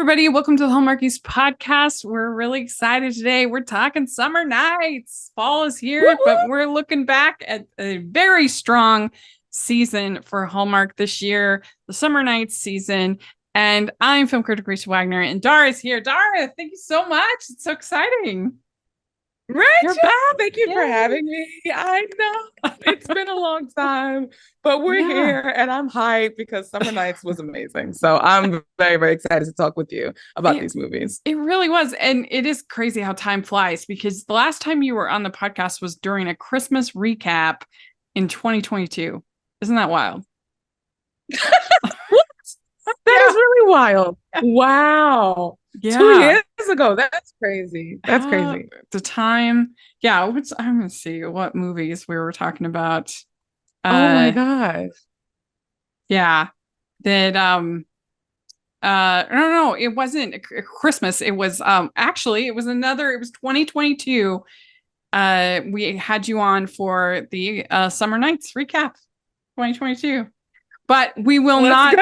everybody. Welcome to the Hallmarkies podcast. We're really excited today. We're talking summer nights. Fall is here, Woo-hoo! but we're looking back at a very strong season for Hallmark this year, the summer nights season. And I'm film critic Rachel Wagner, and Dara is here. Dara, thank you so much. It's so exciting. Rachel, back. thank you for Yay. having me. I know it's been a long time, but we're here and I'm hyped because Summer Nights was amazing. So I'm very, very excited to talk with you about these movies. It really was. And it is crazy how time flies because the last time you were on the podcast was during a Christmas recap in 2022. Isn't that wild? That is really wild. Wow. Yeah. 2 years ago. That's crazy. That's crazy. The time. Yeah. I'm going to see what movies we were talking about. Oh my gosh. Yeah. That, no, it wasn't Christmas. It was, actually, it was 2022. We had you on for the Summer Nights recap 2022. But we will not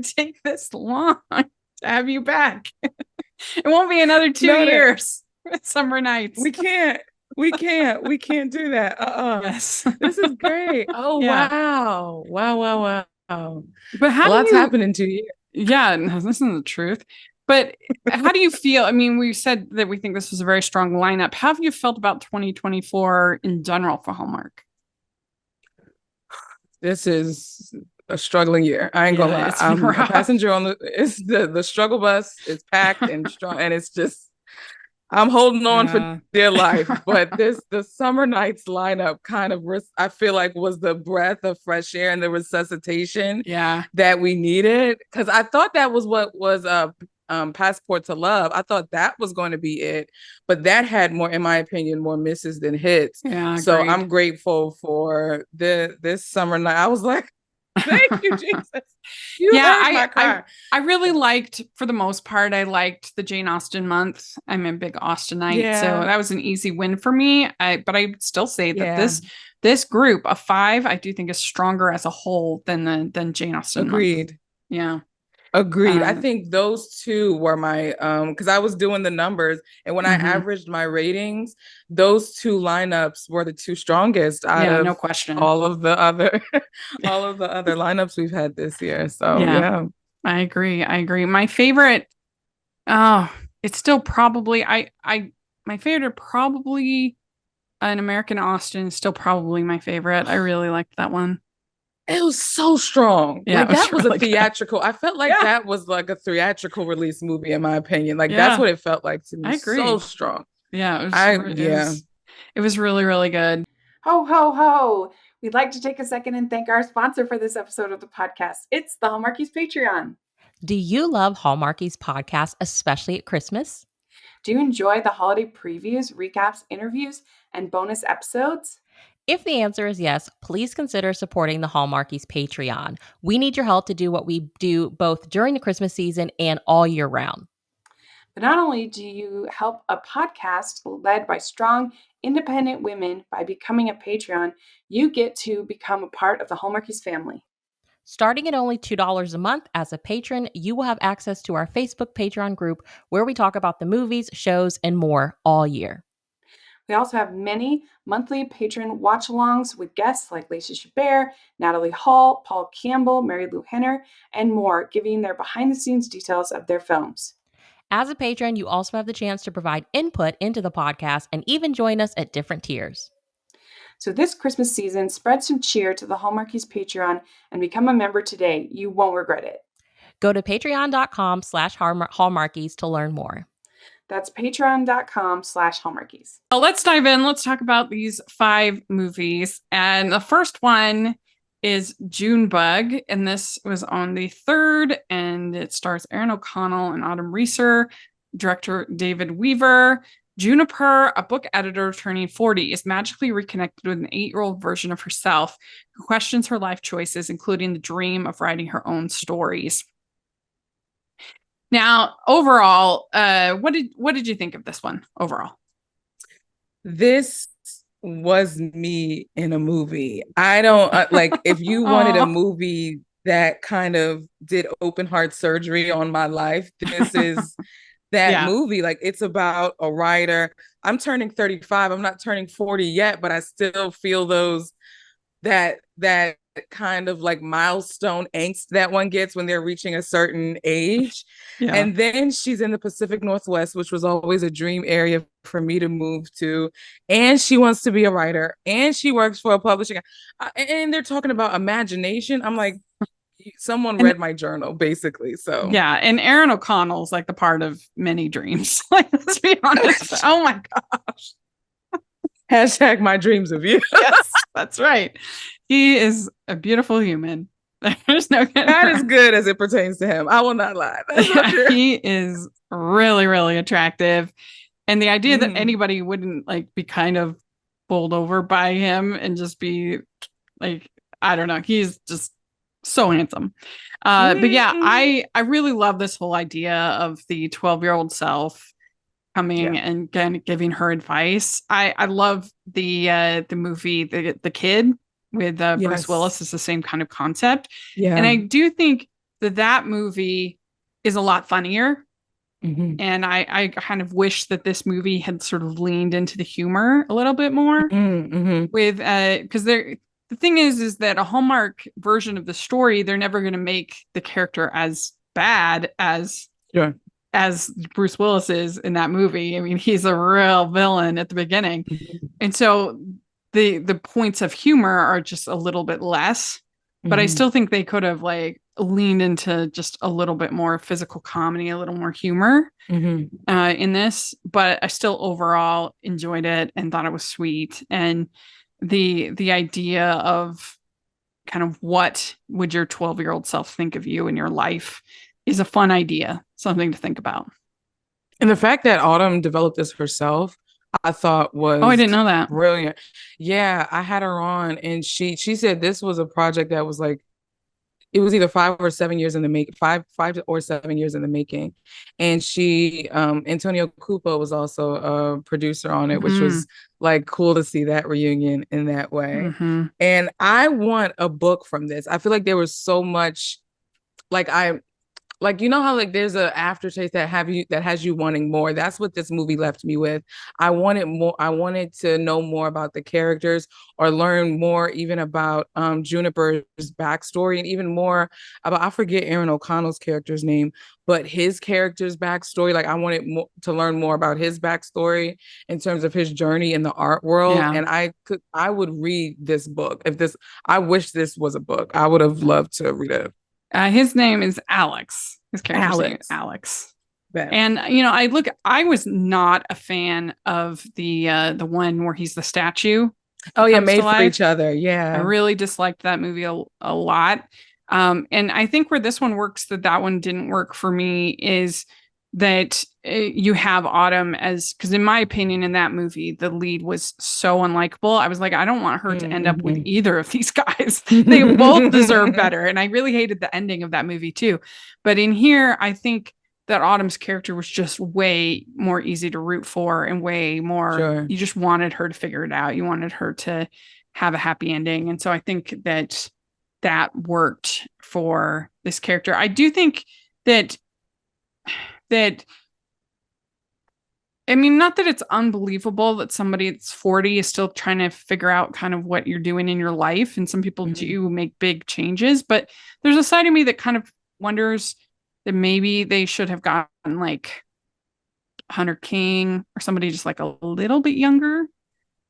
take this long to have you back. It won't be another 2 years with Summer Nights. We can't do that. Yes. This is great. Oh, yeah. Wow. But a lot's happened in 2 years. Yeah, this isn't the truth. But how do you feel? I mean, we said that we think this was a very strong lineup. How have you felt about 2024 in general for Hallmark? This is a struggling year. I ain't gonna lie. I'm a passenger on the struggle bus is packed and strong, and it's just I'm holding on for dear life. But the Summer Nights lineup kind of I feel like was the breath of fresh air and the resuscitation that we needed. Because I thought that was what was Passport to Love. I thought that was going to be it, but that had more, in my opinion, more misses than hits. Yeah, so agreed. I'm grateful for this summer night. I was like, thank you, Jesus. I really liked, for the most part, I liked the Jane Austen month. I'm a big Austenite, so that was an easy win for me. But I still say that this group of 5, I do think is stronger as a whole than Jane Austen. Agreed. Month. Yeah. Agreed. I think those two were my because I was doing the numbers, and when I averaged my ratings, those two lineups were the two strongest out of no question. all of the other lineups we've had this year. So yeah. I agree. My favorite, it's still probably my favorite probably An American Austen is still probably my favorite. I really liked that one. It was so strong. Yeah, like that was really a theatrical. Good. I felt like that was like a theatrical release movie, in my opinion. Like that's what it felt like to me. I agree. So strong. Yeah, it was really, really good. Ho, ho, ho. We'd like to take a second and thank our sponsor for this episode of the podcast. It's the Hallmarkies Patreon. Do you love Hallmarkies podcast, especially at Christmas? Do you enjoy the holiday previews, recaps, interviews, and bonus episodes? If the answer is yes, please consider supporting the Hallmarkies Patreon. We need your help to do what we do both during the Christmas season and all year round. But not only do you help a podcast led by strong, independent women by becoming a Patreon, you get to become a part of the Hallmarkies family. Starting at only $2 a month as a patron, you will have access to our Facebook Patreon group where we talk about the movies, shows, and more all year. We also have many monthly patron watch-alongs with guests like Lacey Chabert, Natalie Hall, Paul Campbell, Mary Lou Henner, and more, giving their behind-the-scenes details of their films. As a patron, you also have the chance to provide input into the podcast and even join us at different tiers. So this Christmas season, spread some cheer to the Hallmarkies Patreon and become a member today. You won't regret it. Go to patreon.com/Hallmarkies to learn more. That's patreon.com/Hallmarkies. Well, let's dive in. Let's talk about these 5 movies. And the first one is Junebug. And this was on the 3rd. And it stars Erin O'Connell and Autumn Reeser, director David Weaver. Juniper, a book editor turning 40, is magically reconnected with an 8-year-old version of herself who questions her life choices, including the dream of writing her own stories. Now, overall, what did you think of this one overall? This was me in a movie. I don't like if you wanted a movie that kind of did open heart surgery on my life. This is that movie. Like, it's about a writer. I'm turning 35. I'm not turning 40 yet, but I still feel that kind of like milestone angst that one gets when they're reaching a certain age. Yeah. And then she's in the Pacific Northwest, which was always a dream area for me to move to. And she wants to be a writer, and she works for a publishing. And they're talking about imagination. I'm like, someone read my journal, basically. So yeah, and Aaron O'Connell's like the part of many dreams. Like, let's be honest. Oh my gosh. Hashtag my dreams of you. Yes, that's right. He is a beautiful human. There's no that is good as it pertains to him. I will not lie. Not he is really, really attractive. And the idea that anybody wouldn't like be kind of bowled over by him and just be like, I don't know, he's just so handsome. But yeah, I really love this whole idea of the 12-year-old self coming and giving her advice. I love the movie The Kid with Bruce Willis. Is the same kind of concept. Yeah. And I do think that movie is a lot funnier. Mm-hmm. And I kind of wish that this movie had sort of leaned into the humor a little bit more with because the thing is that a Hallmark version of the story, they're never going to make the character as bad as Bruce Willis is in that movie. I mean, he's a real villain at the beginning. And so the points of humor are just a little bit less, but I still think they could have like leaned into just a little bit more physical comedy, a little more humor in this, but I still overall enjoyed it and thought it was sweet. And the idea of kind of what would your 12-year-old self think of you in your life is a fun idea, something to think about. And the fact that Autumn developed this herself, I thought was I didn't know that. Brilliant. Yeah, I had her on, and she said this was a project that was like, it was either 5 or 7 years in the making, 5 or 7 years in the making. And she, Antonio Cupo was also a producer on it, which was like cool to see that reunion in that way. And I want a book from this. I feel like there was so much, like, you know how like there's an aftertaste that has you wanting more. That's what this movie left me with. I wanted more. I wanted to know more about the characters, or learn more even about Juniper's backstory, and even more about, I forget Aaron O'Connell's character's name, but his character's backstory. Like, I wanted to learn more about his backstory in terms of his journey in the art world. Yeah. And I would read this book. I wish this was a book. I would have loved to read it. His name is Alex. His character's name is Alex. Yeah. And I was not a fan of the one where he's the statue. Oh yeah, Made for Each Other. Yeah, I really disliked that movie a lot. And I think where this one works, that one didn't work for me, is that you have Autumn as, because in my opinion in that movie the lead was so unlikable. I was like, I don't want her to end up with either of these guys. They both deserve better. And I really hated the ending of that movie too. But in here, I think that Autumn's character was just way more easy to root for, and way more you just wanted her to figure it out. You wanted her to have a happy ending. And so I think that worked for this character. I do think that I mean, not that it's unbelievable that somebody that's 40 is still trying to figure out kind of what you're doing in your life. And some people do make big changes, but there's a side of me that kind of wonders that maybe they should have gotten like Hunter King or somebody just like a little bit younger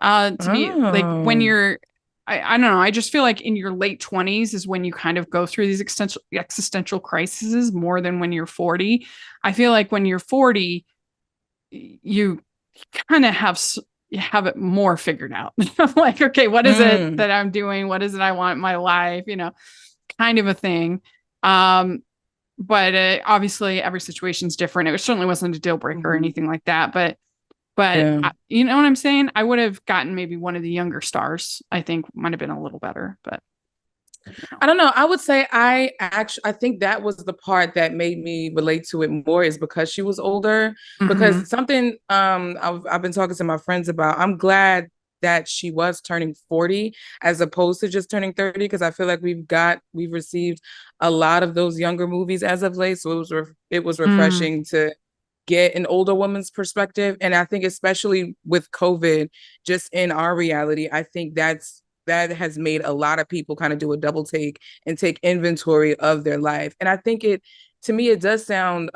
to be like, when you're, I don't know. I just feel like in your late 20s is when you kind of go through these existential crises more than when you're 40. I feel like when you're 40, you kind of have it more figured out. Like, okay, what is it that I'm doing? What is it I want in my life? Kind of a thing. But obviously every situation's different. It certainly wasn't a deal breaker or anything like that. But you know what I'm saying? I would have gotten maybe one of the younger stars. I think might have been a little better, but I don't know. I would say I think that was the part that made me relate to it more, is because she was older. Because something I've been talking to my friends about, I'm glad that she was turning 40 as opposed to just turning 30, because I feel like we've received a lot of those younger movies as of late. So it was refreshing to get an older woman's perspective. And I think especially with COVID, just in our reality, I think that has made a lot of people kind of do a double take and take inventory of their life. And I think to me, it does sound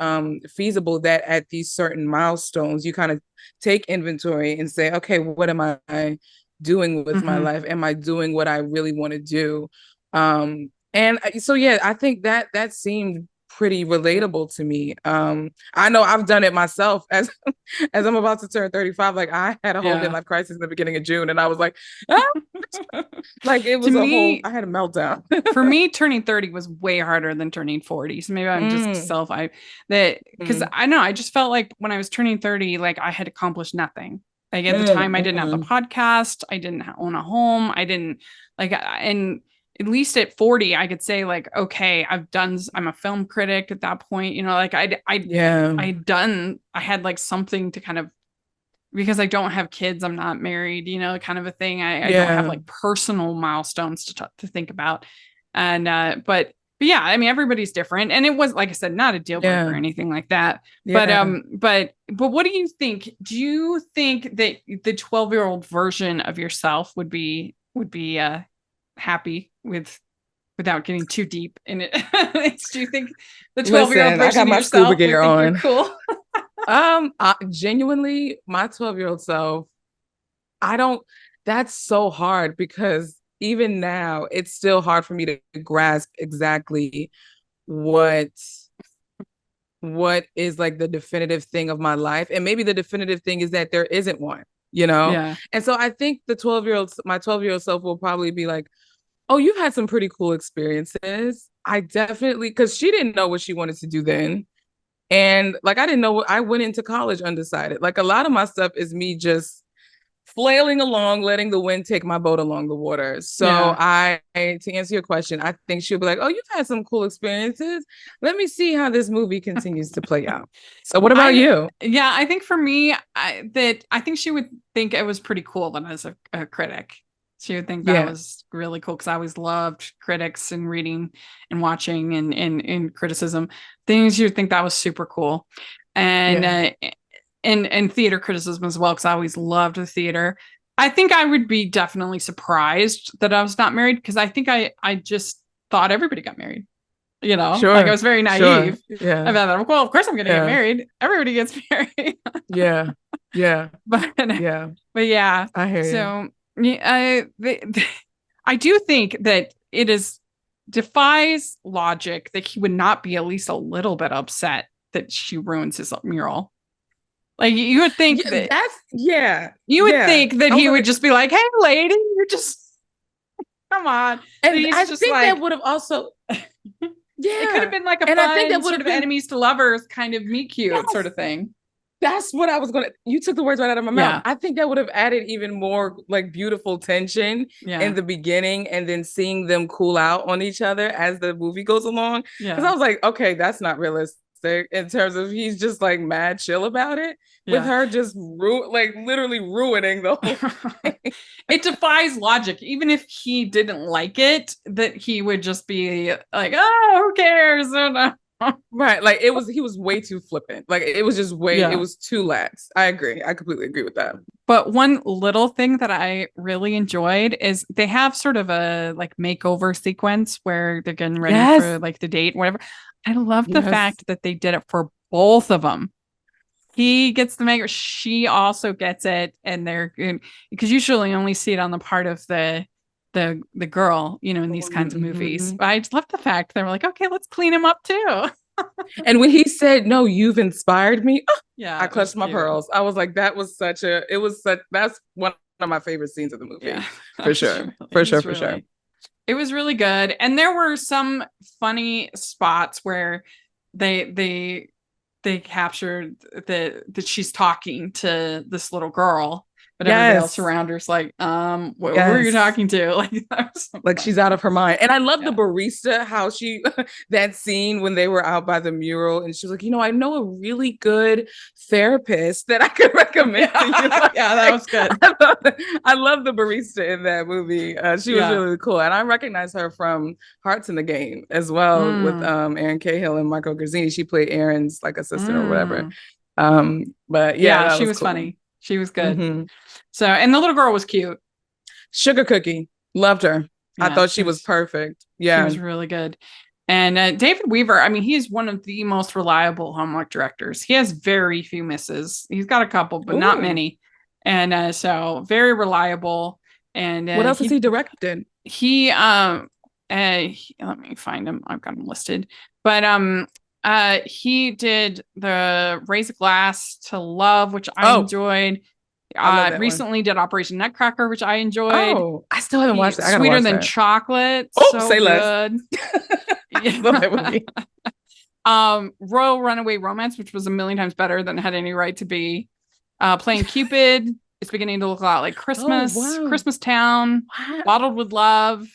feasible that at these certain milestones, you kind of take inventory and say, okay, what am I doing with my life? Am I doing what I really want to do? And so, yeah, I think that seemed pretty relatable to me. I know I've done it myself as I'm about to turn 35. Like, I had a whole midlife crisis in the beginning of June, and I was like, ah! Like, it was I had a meltdown. For me, turning 30 was way harder than turning 40. So maybe I'm just because I know I just felt like when I was turning 30, like I had accomplished nothing. Like at the time, I didn't have the podcast, I didn't own a home, I didn't and at least at 40, I could say like, okay, I'm a film critic at that point, like I had like something to kind of, because I don't have kids, I'm not married, kind of a thing. I don't have like personal milestones to think about. And, but yeah, I mean, everybody's different. And it was, like I said, not a deal breaker or anything like that. Yeah. But what do you think? Do you think that the 12-year-old version of yourself would be happy without getting too deep in it? Do you think the 12-year-old version of yourself would think you're cool? Genuinely, my 12-year-old self, that's so hard, because even now it's still hard for me to grasp exactly what is like the definitive thing of my life. And maybe the definitive thing is that there isn't one, Yeah. And so I think my 12-year-old self will probably be like, oh, you've had some pretty cool experiences. I definitely, because she didn't know what she wanted to do then. And like, I didn't know I went into college undecided. Like, a lot of my stuff is me just flailing along, letting the wind take my boat along the water. So to answer your question, I think she'll be like, oh, you've had some cool experiences. Let me see how this movie continues to play out. So what about you? Yeah, I think for me, I think she would think it was pretty cool that I was a critic. She would think that was really cool, because I always loved critics and reading and watching and criticism things. She would think that was super cool. And and theater criticism as well, because I always loved the theater. I think I would be definitely surprised that I was not married, because I think I just thought everybody got married. Sure. Like I was very naive. Sure. Yeah. About, well, of course I'm going to get married. Everybody gets married. Yeah. But yeah, I hear you. So I do think that it defies logic that he would not be at least a little bit upset that she ruins his mural. Like, you would think you would think that he would just be like, hey lady, you're just, come on. And I think that would have also it could have been like a fun sort of enemies to lovers kind of meet cute sort of thing. That's what I was you took the words right out of my mouth. I think that would have added even more like beautiful tension in the beginning, and then seeing them cool out on each other as the movie goes along. Because I was like, okay, that's not realistic, in terms of he's just like mad chill about it, with her just literally ruining the whole thing. It defies logic. Even if he didn't like it, that he would just be like, oh, who cares? Right, like he was way too flippant. Like, it was just it was too lax. I agree. I completely agree with that. But one little thing that I really enjoyed is they have sort of a like makeover sequence where they're getting ready for like the date, whatever. I love the fact that they did it for both of them. He gets the makeover, she also gets it, and because usually only see it on the part of the girl, in these kinds of movies. But I just love the fact they were like, okay, let's clean him up too. And when he said, no, you've inspired me, I clutched my pearls. I was like, that's one of my favorite scenes of the movie. For sure. It was really good. And there were some funny spots where they captured that she's talking to this little girl, but everybody else around her's like, who are you talking to? Like, that was so like funny. she's out of her mind. And I love the barista, how she that scene when they were out by the mural and she was like, I know a really good therapist that I could recommend to you. Like, that was good. I love the barista in that movie. She was really cool. And I recognize her from Hearts in the Game as well, with Erin Cahill and Michael Grazzini. She played Erin's like assistant or whatever. But yeah, she was cool. Funny. She was good. Mm-hmm. So, and the little girl was cute. Sugar Cookie, loved her. I thought she was perfect. Yeah, she was really good. And David Weaver, I mean, he's one of the most reliable Hallmark directors. He has very few misses. He's got a couple, but not many. And so very reliable. And what else has he directed? Let me find him. I've got him listed. But he did the Raise a Glass to Love, which I enjoyed. Recently did Operation Nutcracker, which I enjoyed. Oh, I still haven't watched it. Sweeter Than Chocolate. Oh, so say good. Less. Love that movie. Royal Runaway Romance, which was a million times better than it had any right to be. Playing Cupid. It's beginning to look a lot like Christmas. Oh, wow. Christmas Town. Wow. Bottled with Love.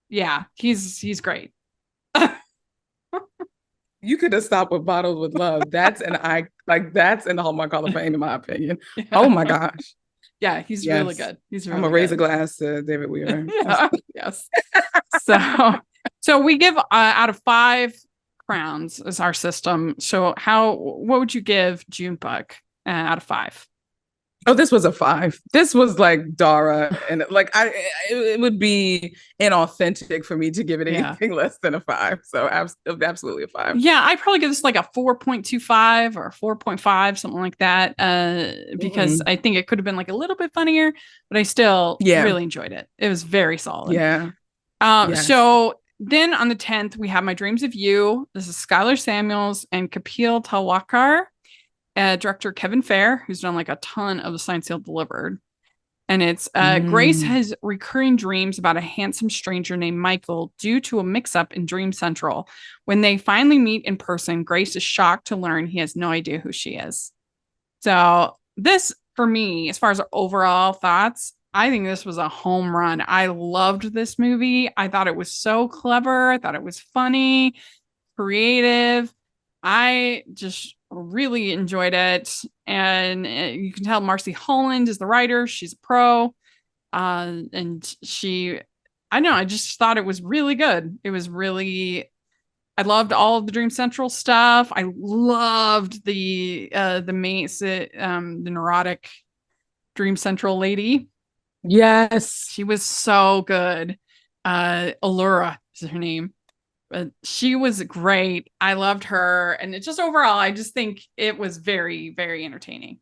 Yeah, he's great. You could have stopped with Bottled with Love. That's in the Hallmark Hall of Fame, in my opinion. Yeah. Oh my gosh. Yeah, he's really good. He's really I'm gonna raise a glass to David Weaver. Yes. So we give out of 5 crowns is our system. So what would you give Junebug out of 5? Oh, this was a 5. This was like Dara, and like it would be inauthentic for me to give it anything less than a 5. So absolutely a 5. Yeah, I'd probably give this like a 4.25 or 4.5, something like that. Because I think it could have been like a little bit funnier, but I still really enjoyed it. It was very solid. Yeah. So then on the 10th, we have My Dreams of You. This is Skylar Samuels and Kapil Talwalkar. Director Kevin Fair, who's done like a ton of The Signed, Sealed, Delivered. And it's Grace has recurring dreams about a handsome stranger named Michael due to a mix-up in Dream Central. When they finally meet in person, Grace is shocked to learn he has no idea who she is. So this, for me, as far as overall thoughts, I think this was a home run. I loved this movie. I thought it was so clever. I thought it was funny, creative. I just really enjoyed it. And you can tell Marcy Holland is the writer. She's a pro. And I don't know, I just thought it was really good. It was really, I loved all of the Dream Central stuff. I loved the neurotic Dream Central lady. Yes. She was so good. Allura is her name. But she was great. I loved her. And it just overall, I just think it was very, very entertaining.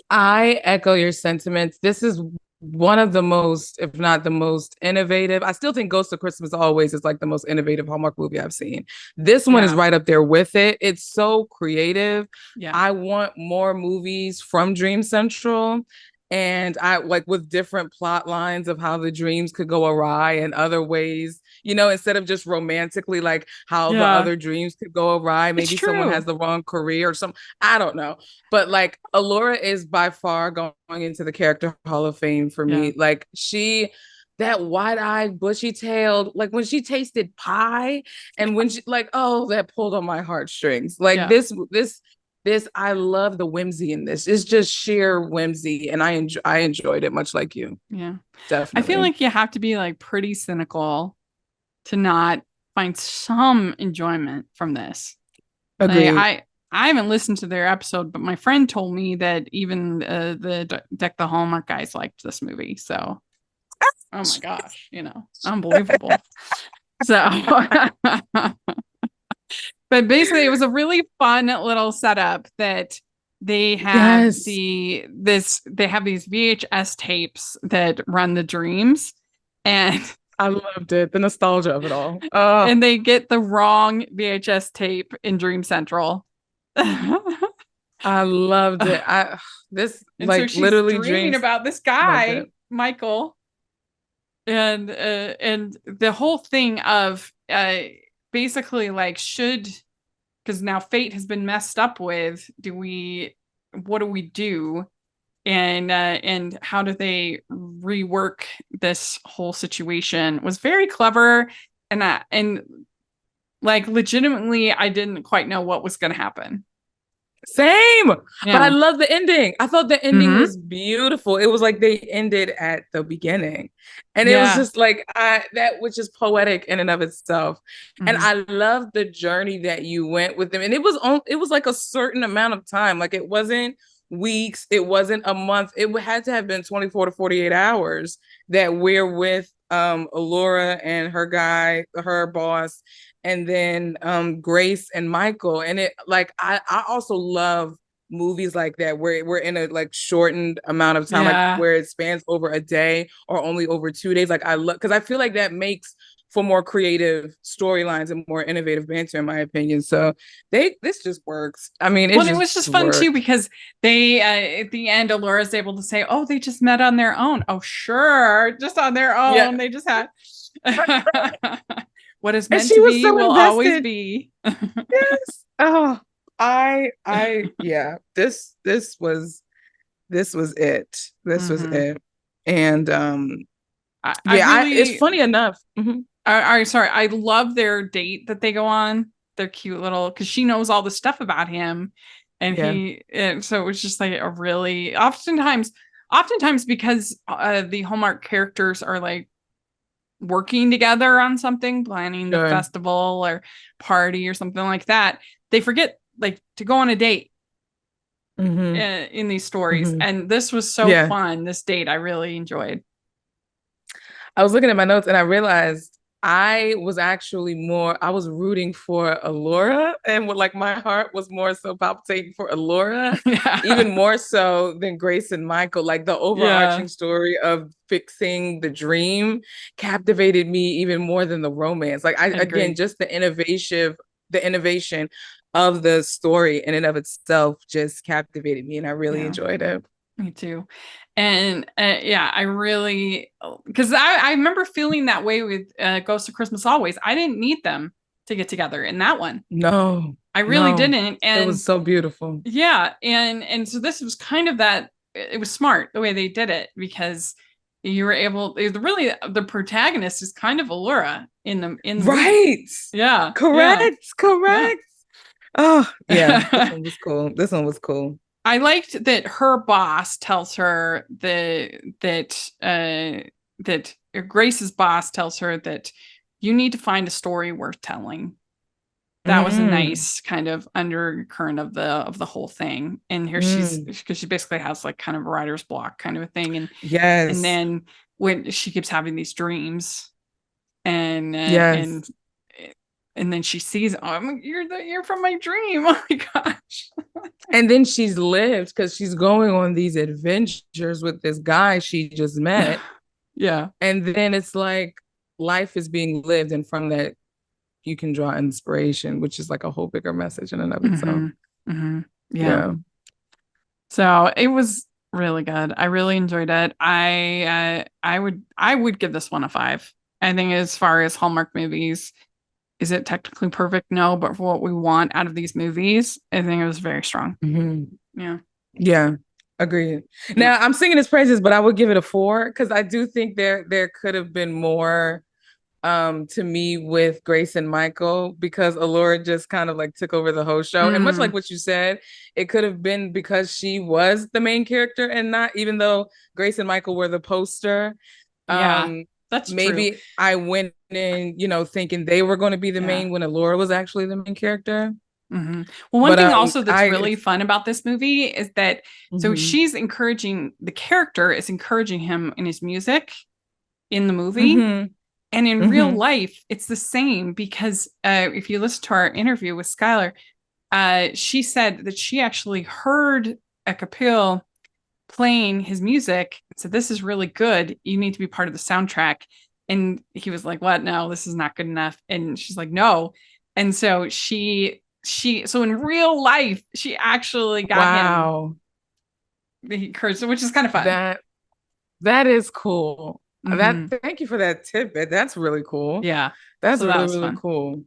I echo your sentiments. This is one of the most, if not the most innovative. I still think Ghost of Christmas Always is like the most innovative Hallmark movie I've seen. This one is right up there with it. It's so creative. Yeah. I want more movies from Dream Central. And I like with different plot lines of how the dreams could go awry in other ways, instead of just romantically, like how the other dreams could go awry. Maybe someone has the wrong career or something. I don't know. But like Allura is by far going into the Character Hall of Fame for me. Like that wide-eyed, bushy-tailed, like when she tasted pie and when she that pulled on my heartstrings. Like this, I love the whimsy in this. It's just sheer whimsy, and I enjoyed it much like you. Yeah, definitely. I feel like you have to be like pretty cynical to not find some enjoyment from this. Agreed. Like, I haven't listened to their episode, but my friend told me that even the Deck the Hallmark guys liked this movie. So, oh my gosh, unbelievable. So. But basically, it was a really fun little setup that they have they have these VHS tapes that run the dreams, and I loved it, the nostalgia of it all. And they get the wrong VHS tape in Dream Central. I loved it. So she's literally dreaming about this guy, Michael, and the whole thing of basically like because now fate has been messed up with, what do we do and how do they rework this whole situation was very clever. And like legitimately, I didn't quite know what was going to happen. Same, but I Yeah. love the ending. I thought the ending Mhm. was beautiful. It was like they ended at the beginning, and it was Yeah. just like that, which is poetic in and of itself. And Mhm. I love the journey that you went with them. And it was like a certain amount of time. Like it wasn't weeks, it wasn't a month. It had to have been 24 to 48 hours that we're with Alora and her guy, her boss, and then Grace and Michael. And it like I also love movies like that where we're in a like shortened amount of time, like Yeah. where it spans over a day or only over 2 days. Like I love, because I feel like that makes for more creative storylines and more innovative banter, in my opinion. So this just works. I mean, Well, it was just fun works. too because they at the end, Alora's able to say, "Oh, they just met on their own." Oh, sure, just on their own. Yeah. They just had what is And meant she to was be so will always invested. be. Yes. Oh, yeah. This was it. This was Mhm. it. And I it's really, funny enough. Mhm. sorry, I love their date that they go on. Their cute little, because she knows all the stuff about him, and Yeah. so it was just like a really, oftentimes because the Hallmark characters are like working together on something, planning the Good. festival or party or something like that, they forget like to go on a date in these stories. Mm-hmm. And this was so Yeah. fun. This date I really enjoyed. I was looking at my notes and I realized I was rooting for Alora, and like my heart was more so palpitating for Alora, Yeah. even more so than Grace and Michael. Like the Yeah. overarching story of fixing the dream captivated me even more than the romance. Like again, Agreed. just the innovation of the story in and of itself just captivated me, and I really Yeah. enjoyed it. Me too. And yeah, I really, because I remember feeling that way with Ghost of Christmas Always. I didn't need them to get together in that one. No, I really no, didn't. it was And so beautiful. yeah, and so this was kind of that. It was smart the way they did it because you were able. Really, the protagonist is kind of Allura in the movie. Right. Yeah, yeah, Correct. yeah. Correct. Oh, yeah. This one was cool. This one was cool. I liked that her boss tells her that Grace's boss tells her that you need to find a story worth telling. That was a Mm, nice kind of undercurrent of the whole thing. And here she's, mm. because she basically has like kind of a writer's block kind of a thing, and Yes. then when she keeps having these dreams, and Yes. and then she sees, oh, you're from my dream. Oh my gosh. And then she's lived because she's going on these adventures with this guy she just met. Yeah. And then it's like life is being lived, and from that you can draw inspiration, which is like a whole bigger message in and of itself. Mm-hmm. Mm-hmm. Yeah. Yeah. So it was really good. I really enjoyed it. I would give this one a 5. I think as far as Hallmark movies, is it technically perfect? No, but for what we want out of these movies, I think it was very strong. Mm-hmm. Yeah. Yeah. Agreed. Yeah. Now I'm singing his praises, but I would give it a 4 because I do think there could have been more to me with Grace and Michael, because Alora just kind of like took over the whole show. And much like what you said, it could have been because she was the main character and not, even though Grace and Michael were the poster. Yeah, that's Maybe true. I went in, thinking they were going to be the Yeah. main when Alora was actually the main character. Mm-hmm. Well, one But thing also that's really fun about this movie is that so she's encouraging, the character is encouraging him in his music in the movie. Mm-hmm. And in real Mm-hmm. life, it's the same because if you listen to our interview with Skylar, she said that she actually heard Ekapil playing his music and said, "This is really good. You need to be part of the soundtrack." And he was like, "What? No, this is not good enough." And she's like, "No." And so so in real life, she actually got him the encouragement, which is kind of fun. That is cool. Mm-hmm. Thank you for that tidbit. That's really cool. Yeah. That's So that really, was really fun. cool.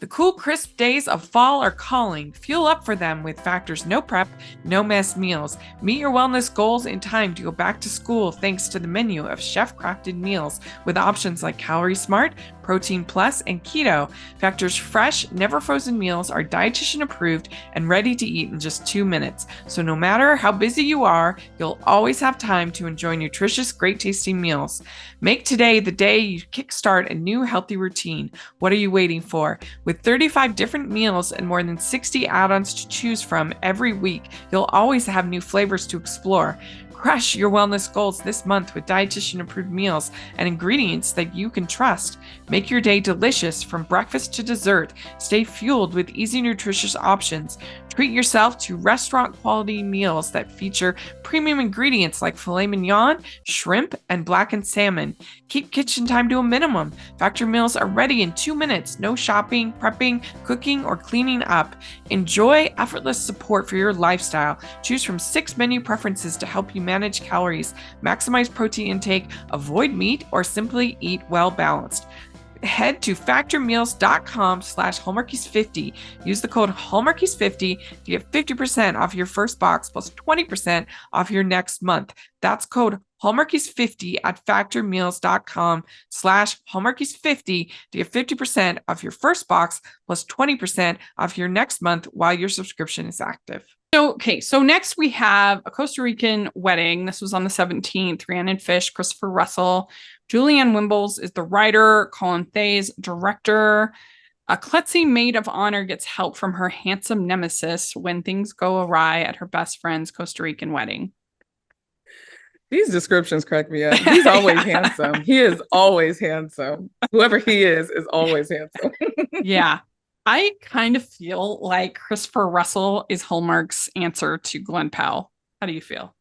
The cool, crisp days of fall are calling. Fuel up for them with Factor's no prep, no mess meals. Meet your wellness goals in time to go back to school thanks to the menu of chef-crafted meals with options like Calorie Smart, Protein Plus, and Keto. Factor's fresh, never frozen meals are dietitian approved and ready to eat in just 2 minutes. So no matter how busy you are, you'll always have time to enjoy nutritious, great tasting meals. Make today the day you kickstart a new healthy routine. What are you waiting for? With 35 different meals and more than 60 add-ons to choose from every week, you'll always have new flavors to explore. Crush your wellness goals this month with dietitian-approved meals and ingredients that you can trust. Make your day delicious from breakfast to dessert. Stay fueled with easy, nutritious options. Treat yourself to restaurant-quality meals that feature premium ingredients like filet mignon, shrimp, and blackened salmon. Keep kitchen time to a minimum. Factor meals are ready in 2 minutes. No shopping, prepping, cooking, or cleaning up. Enjoy effortless support for your lifestyle. Choose from 6 menu preferences to help you manage calories, maximize protein intake, avoid meat, or simply eat well balanced. Head to factormeals.com/Hallmarkies50. Use the code Hallmarkies50 to get 50% off your first box plus 20% off your next month. That's code Hallmarkies50 at factormeals.com/Hallmarkies50 to get 50% off your first box plus 20% off your next month while your subscription is active. So next we have A Costa Rican Wedding. This was on the 17th. Rhiannon Fish, Christopher Russell. Julianne Wimbles is the writer. Colin Theys, director. A klutzy maid of honor gets help from her handsome nemesis when things go awry at her best friend's Costa Rican wedding. These descriptions crack me up. He's always handsome. He is always handsome. Whoever he is always handsome. Yeah. I kind of feel like Christopher Russell is Hallmark's answer to Glenn Powell. How do you feel?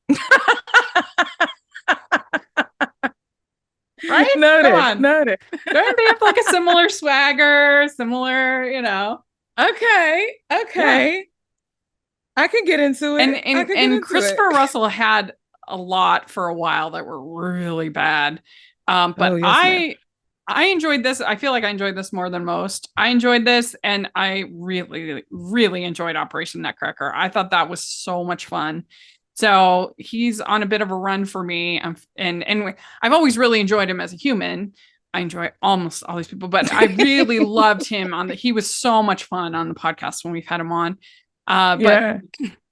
Right? Noted. Don't they have like a similar swagger, similar, Okay. Yeah. I can get into it. And Christopher Russell had a lot for a while that were really bad. I enjoyed this. I feel like I enjoyed this more than most. I enjoyed this, and I really, really enjoyed Operation Nutcracker. I thought that was so much fun. So he's on a bit of a run for me. And I've always really enjoyed him as a human. I enjoy almost all these people, but I really loved him he was so much fun on the podcast when we've had him on. But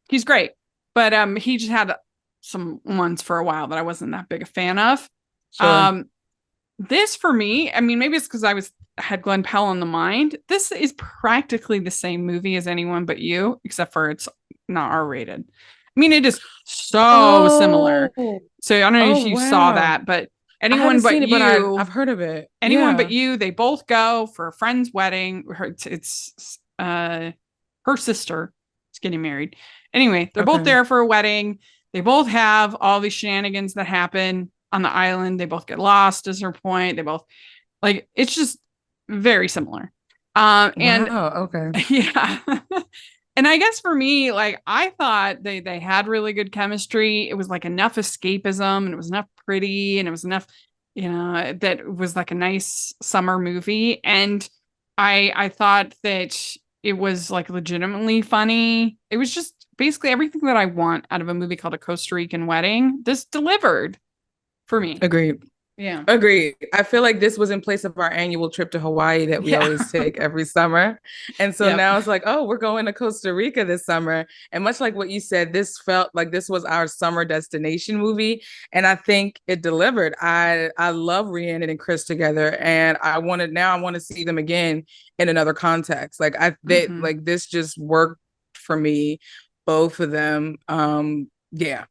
he's great. But he just had some ones for a while that I wasn't that big a fan of. Sure. This for me, I mean, maybe it's because I had Glenn Powell in the mind. This is practically the same movie as Anyone But You, except for it's not R-rated. I mean, it is so similar. So I don't know if you saw that, but Anyone But You, I've heard of it. Anyone But You, they both go for a friend's wedding. It's her sister is getting married. Anyway, they're both there for a wedding. They both have all these shenanigans that happen on the island. They both get lost, is her point. They both it's just very similar. Yeah. And I guess for me, I thought they had really good chemistry. It was enough escapism, and it was enough pretty, and it was enough, that it was a nice summer movie. And I thought that it was legitimately funny. It was just basically everything that I want out of a movie called A Costa Rican Wedding. This delivered for me. Agreed. Yeah. Agreed. I feel like this was in place of our annual trip to Hawaii that we always take every summer. And so now it's we're going to Costa Rica this summer. And much like what you said, this felt like this was our summer destination movie. And I think it delivered. I love Rhiannon and Chris together. And I want to see them again in another context. This just worked for me, both of them.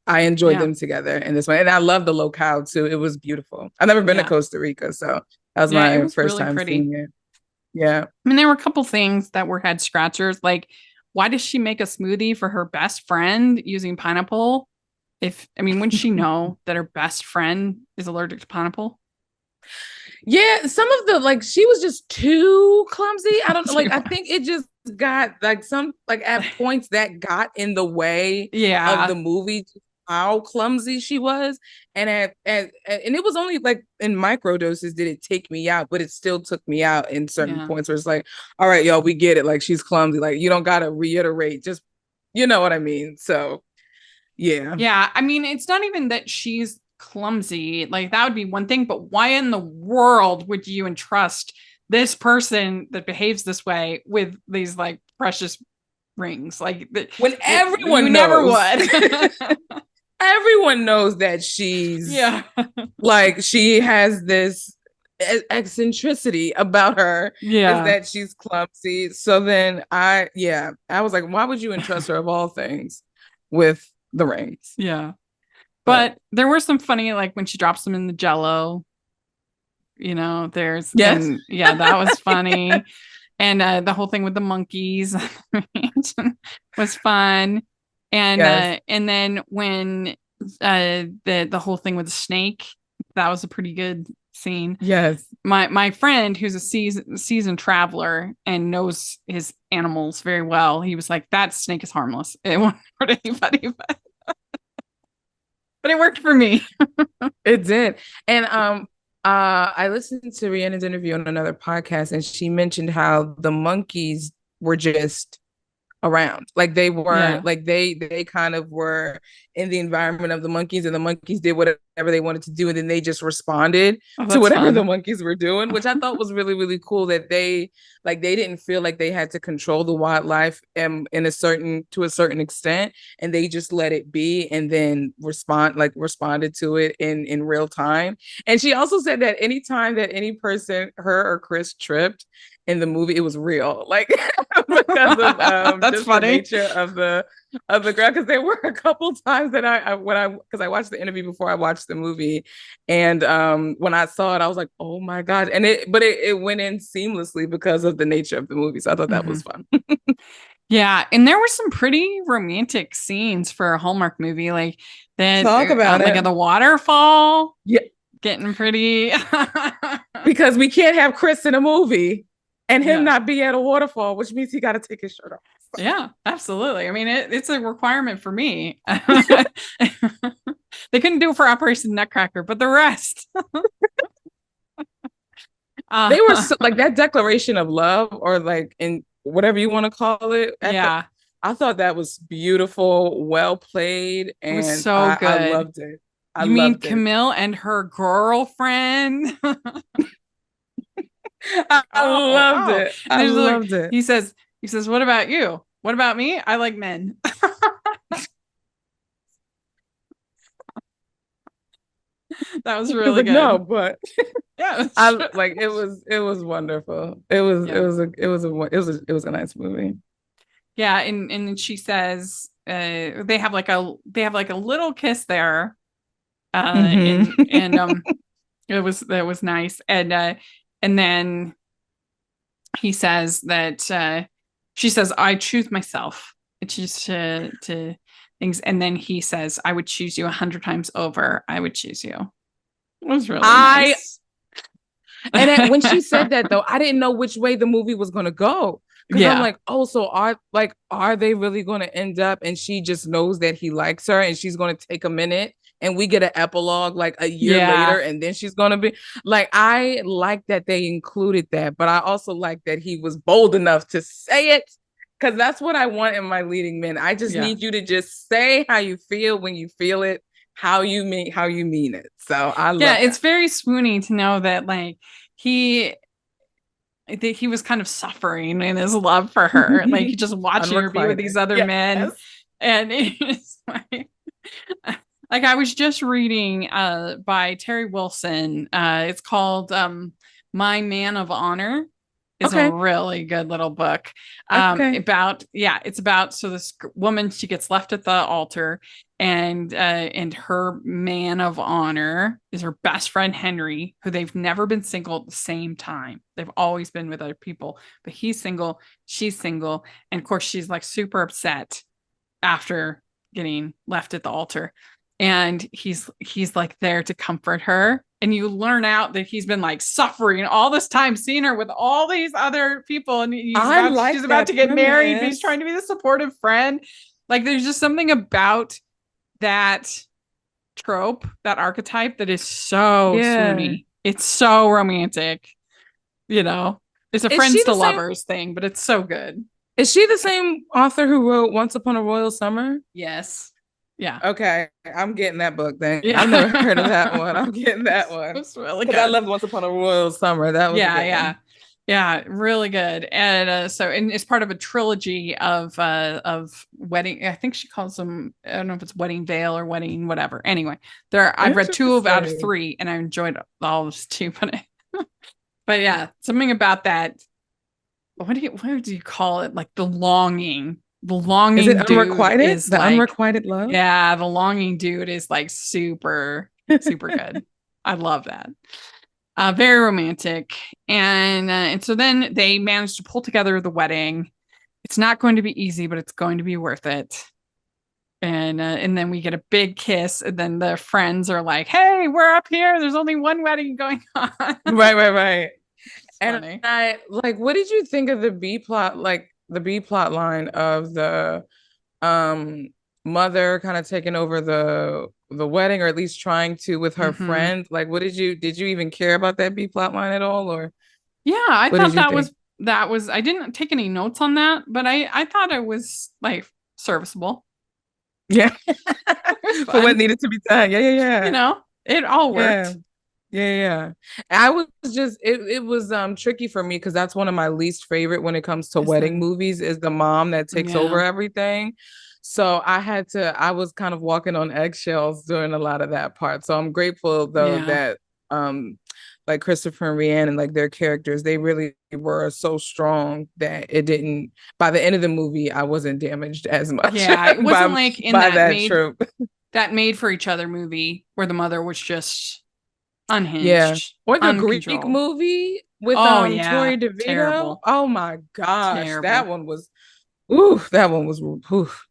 I enjoyed them together in this one. And I love the locale too. It was beautiful. I've never been to Costa Rica, so that was my first really time seeing it. Yeah. I mean, there were a couple things that were head scratchers. Why does she make a smoothie for her best friend using pineapple? Wouldn't she know that her best friend is allergic to pineapple? Yeah, some of the she was just too clumsy. I don't know. I think it just got at points that got in the way of the movie how clumsy she was. And and it was only like in micro doses did it take me out, but it still took me out in certain points where it's like, all right, y'all, we get it. Like, she's clumsy. Like, you don't gotta reiterate, just, you know what I mean? So yeah. I mean, it's not even that she's clumsy. Like, that would be one thing, but why in the world would you entrust this person that behaves this way with these like precious rings? Like, when everyone you knows. never would. Everyone knows that she's like, she has this eccentricity about her, is that she's clumsy. So then I was like, why would you entrust her of all things with the rings? But there were some funny, like when she drops them in the Jello, you know, that was funny. And the whole thing with the monkeys was fun. And and then when the whole thing with the snake, that was a pretty good scene. My friend, who's a seasoned traveler and knows his animals very well, he was like, that snake is harmless. It won't hurt anybody, but it worked for me. It did. And I listened to Rhiannon's interview on another podcast, and she mentioned how the monkeys were just around. Like, they weren't like they kind of were in the environment of the monkeys, and the monkeys did whatever they wanted to do, and then they just responded to whatever the monkeys were doing, which I thought was really, really cool, that they didn't feel like they had to control the wildlife to a certain extent, and they just let it be, and then responded to it in real time. And she also said that anytime that any person, her or Chris, tripped in the movie, it was real, like because of that's funny. the nature of the ground. Because there were a couple times that I watched the interview before I watched the movie, and when I saw it, I was like, oh my god. And it went in seamlessly because of the nature of the movie, so I thought that was fun. And there were some pretty romantic scenes for a Hallmark movie, like that. Talk about like it. at the waterfall, getting pretty. Because we can't have Chris in a movie and him not be at a waterfall, which means he got to take his shirt off. Yeah, absolutely. I mean, it's a requirement for me. They couldn't do it for Operation Nutcracker, but the rest. They were like that declaration of love, or like in whatever you want to call it. I thought that was beautiful, well played, and it was so good. I loved it. You mean Camille and her girlfriend? I loved it. I loved it. He says, what about you? What about me? I like men. That was really good. No, but I like it was wonderful. It was a nice movie. Yeah, and she says they have like a little kiss there. And it was nice. And then he says that she says, I choose myself. It's just to things. And then he says, I would choose you 100 times over. I would choose you. It was really nice. And when she said that, though, I didn't know which way the movie was going to go. Because I'm like, oh, so are they really going to end up? And she just knows that he likes her, and she's going to take a minute, and we get an epilogue like a year later, and then she's going to be like, I like that they included that, but I also like that he was bold enough to say it, because that's what I want in my leading men. I just need you to just say how you feel when you feel it, how you mean it. So I love that. It's very swoony to know that like I think he was kind of suffering in his love for her, like just watching her be with these other men, and it's like I was just reading by Terry Wilson. It's called My Man of Honor. It's a really good little book about it's about this woman, she gets left at the altar, and her man of honor is her best friend Henry, who they've never been single at the same time. They've always been with other people, but he's single, she's single, and of course she's like super upset after getting left at the altar, and he's like there to comfort her. And you learn out that he's been like suffering all this time, seeing her with all these other people, and she's about to get married, but he's trying to be the supportive friend. Like there's just something about that trope, that archetype that is so swoony. It's so romantic. You know, it's a friends to lovers thing, but it's so good. Is she the same author who wrote Once Upon a Royal Summer? Yes. Yeah. Okay, I'm getting that book then. Yeah. I've never heard of that one. I'm getting that one. It's really good. I loved Once Upon a Royal Summer. That was yeah, really good. And so, and it's part of a trilogy of wedding. I think she calls them. I don't know if it's Wedding Veil or Wedding whatever. Anyway, I've read 2 out of 3, and I enjoyed all those 2. But yeah, something about that. What do you call it? Like the longing. The longing. Is it unrequited? Is the unrequited love? Yeah, the longing dude is like super, super good. I love that. Very romantic. And so then they managed to pull together the wedding. It's not going to be easy, but it's going to be worth it. And then we get a big kiss, and then the friends are like, "Hey, we're up here. There's only one wedding going on." Right. And I like, what did you think of the B plot? Like the B plot line of the mother kind of taking over the wedding, or at least trying to with her friend. Like, what did you even care about that B plot line at all? Or I thought that was I didn't take any notes on that, but I thought it was like serviceable. Yeah. For what needed to be done. Yeah. You know, it all worked. Yeah. I was just it was tricky for me because that's one of my least favorite when it comes to wedding movies, is the mom that takes over everything. So I was kind of walking on eggshells during a lot of that part. So I'm grateful though that like Christopher and Rhiannon and like their characters, they really were so strong that it didn't, by the end of the movie, I wasn't damaged as much. Yeah, it wasn't like in that made for each other movie where the mother was just unhinged. Yeah. Or the Greek movie with Troy DeVito. Terrible. Oh my gosh. Terrible. That one was oof.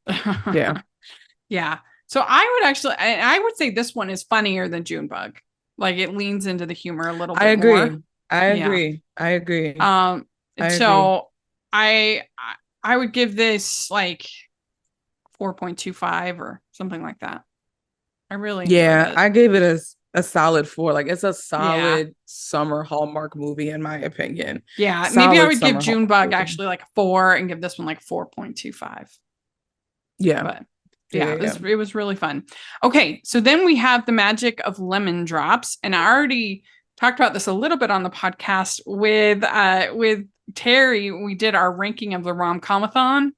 Yeah. Yeah. So I would say this one is funnier than Junebug. Like it leans into the humor a little bit more. I agree. So I would give this like 4.25 or something like that. I really enjoyed it. I gave it a solid 4. Like it's a solid summer Hallmark movie in my opinion. Yeah, solid, maybe I would give Junebug actually like a 4 and give this one like 4.25. Yeah. But it was really fun. Okay, so then we have The Magic of Lemon Drops, and I already talked about this a little bit on the podcast with Terry. We did our ranking of the rom-comathon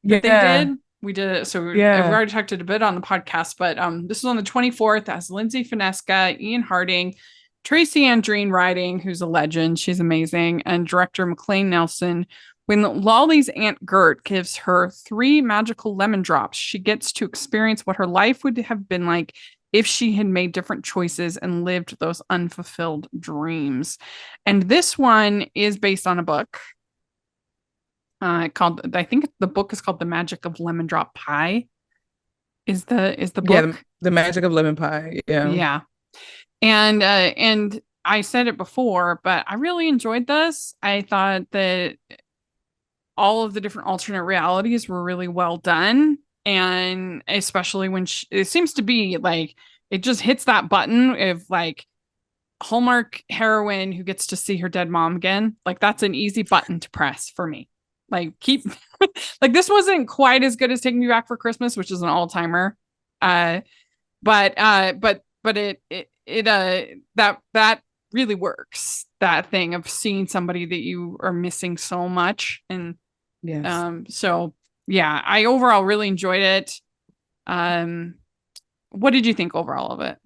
that they did. We did it. So we already talked a bit on the podcast, but this is on the 24th as Lindsay Finesca, Ian Harding, Tracy Andreen writing, who's a legend. She's amazing. And director McLean Nelson. When Lolly's Aunt Gert gives her 3 magical lemon drops, she gets to experience what her life would have been like if she had made different choices and lived those unfulfilled dreams. And this one is based on a book called, I think the book is called The Magic of Lemon Drop Pie. Is the book? Yeah, the Magic of Lemon Pie. Yeah. Yeah. And I said it before, but I really enjoyed this. I thought that all of the different alternate realities were really well done. And especially when it seems to be like, it just hits that button of like Hallmark heroine who gets to see her dead mom again. Like that's an easy button to press for me. Like like this wasn't quite as good as Taking Me Back for Christmas, which is an all-timer. But that really works. That thing of seeing somebody that you are missing so much. And so yeah, I overall really enjoyed it. What did you think overall of it?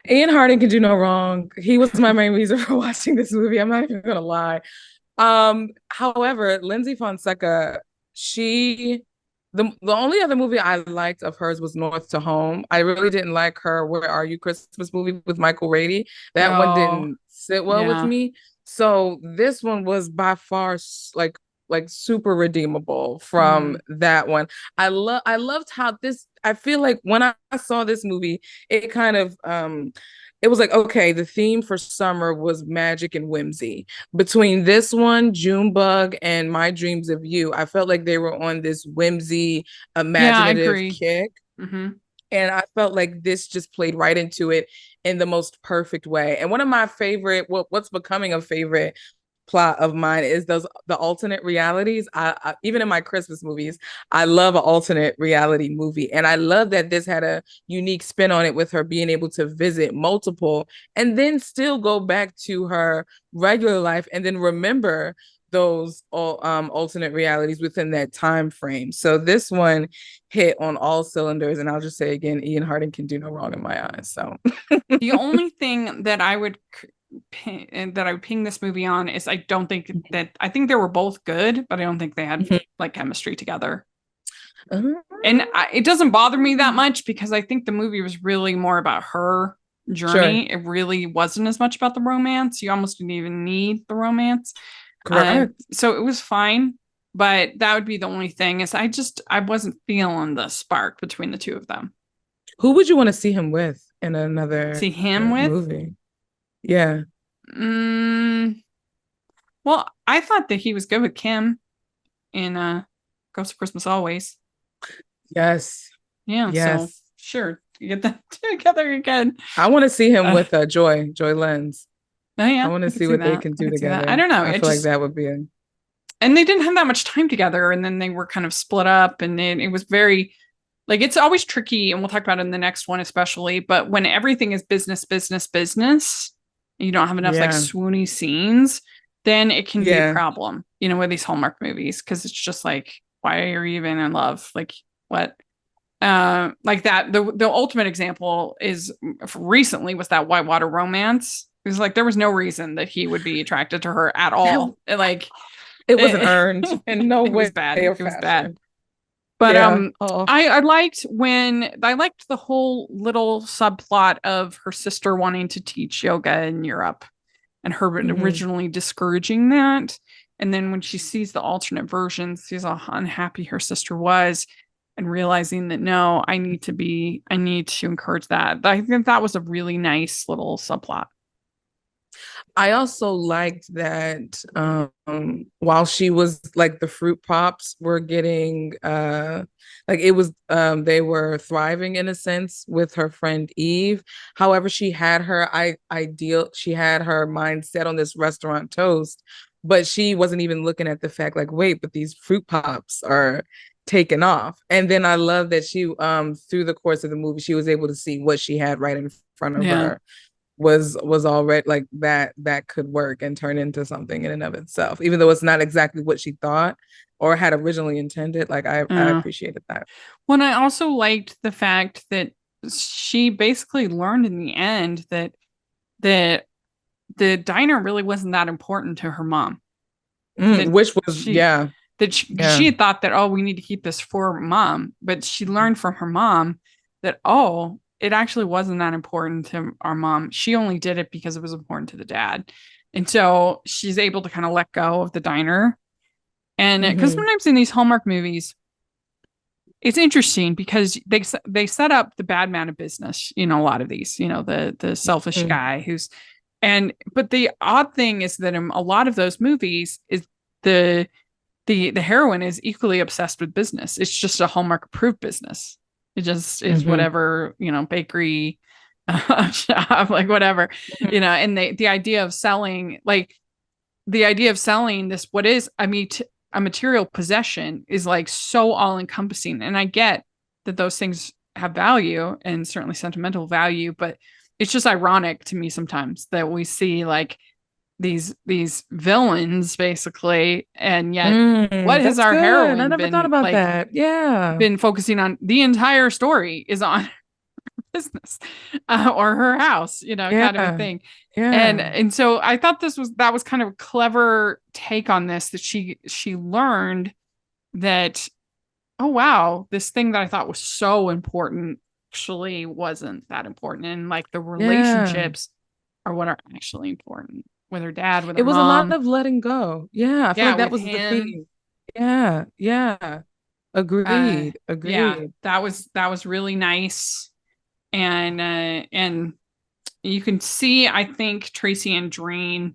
Ian Harding can do no wrong. He was my main reason for watching this movie. I'm not even gonna lie. However, Lindsay Fonseca, the only other movie I liked of hers was North to Home. I really didn't like her Where Are You Christmas movie with Michael Rady. That one didn't sit well with me. So this one was by far like super redeemable from that one. I loved how I feel like when I saw this movie, it kind of it was like, okay, the theme for summer was magic and whimsy. Between this one, Junebug, and My Dreams of You, I felt like they were on this whimsy, imaginative kick. And I felt like this just played right into it in the most perfect way. And one of my favorite, what's becoming a favorite plot of mine is the alternate realities. I even in my Christmas movies, I love an alternate reality movie, and I love that this had a unique spin on it with her being able to visit multiple and then still go back to her regular life and then remember those alternate realities within that time frame. So this one hit on all cylinders, and I'll just say again, Ian Harding can do no wrong in my eyes. So the only thing that I would ping this movie on is I think they were both good, but I don't think they had like chemistry together. And it doesn't bother me that much because I think the movie was really more about her journey. Sure. It really wasn't as much about the romance. You almost didn't even need the romance. Correct. So it was fine, but that would be the only thing is I wasn't feeling the spark between the two of them. Who would you want to see him with in another movie? Yeah. Well, I thought that he was good with Kim in Ghost of Christmas Always. Yes. Yeah. Yes. So sure, get them together again. I want to see him with Joy Lenz. Oh yeah. I want to see what they can do together. I don't know. I feel like that would be and they didn't have that much time together, and then they were kind of split up, and then it was very like it's always tricky, and we'll talk about it in the next one especially. But when everything is business, you don't have enough like swoony scenes, then it can be a problem, with these Hallmark movies, because it's just like, why are you even in love? Like what? Like that. The ultimate example is recently was that Whitewater Romance. It was like there was no reason that he would be attracted to her at all. Like it wasn't earned in no way. It was bad. It was bad. But I liked the whole little subplot of her sister wanting to teach yoga in Europe and her originally discouraging that. And then when she sees the alternate versions, sees how unhappy her sister was and realizing that, no, I need to encourage that. I think that was a really nice little subplot. I also liked that while she was like the fruit pops were getting like it was they were thriving in a sense with her friend Eve. However, she had her she had her mind set on this restaurant toast, but she wasn't even looking at the fact like, wait, but these fruit pops are taken off. And then I love that she through the course of the movie she was able to see what she had right in front of her was already like that could work and turn into something in and of itself, even though it's not exactly what she thought or had originally intended. Like I appreciated that. Well, I also liked the fact that she basically learned in the end that the diner really wasn't that important to her mom. Which was she had thought that, we need to keep this for mom, but she learned from her mom that it actually wasn't that important to our mom. She only did it because it was important to the dad. And so she's able to kind of let go of the diner. And because sometimes in these Hallmark movies, it's interesting because they set up the bad man of business, a lot of these, the selfish guy but the odd thing is that in a lot of those movies is the heroine is equally obsessed with business. It's just a Hallmark approved business. It just is whatever, bakery shop, like whatever, and the idea of selling this, what is, a material possession is like so all encompassing. And I get that those things have value and certainly sentimental value, but it's just ironic to me sometimes that we see like these villains basically, and yet what has our heroine I never thought about that. Been focusing on the entire story is on business or her house, kind of a thing. And so I thought that was kind of a clever take on this, that she learned that, oh wow, this thing that I thought was so important actually wasn't that important, and like the relationships are what are actually important with her dad, with her mom. It was a lot of letting go. I feel like that was the theme. Agreed. Yeah, that was really nice. And you can see, I think, Tracy Andreen,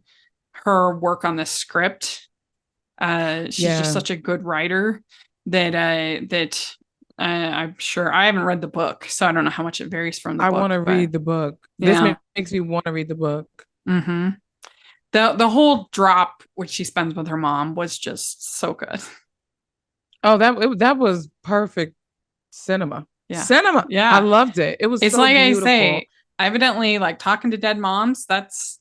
her work on the script. She's just such a good writer that I'm sure I haven't read the book, so I don't know how much it varies from the I book. want to read the book. Yeah. This makes me want to read the book. Mm-hmm. The whole drop which she spends with her mom was just so good. Oh, that was perfect cinema. Yeah. Cinema. Yeah. I loved it. It was it's so like beautiful. I say, evidently, like talking to dead moms, that's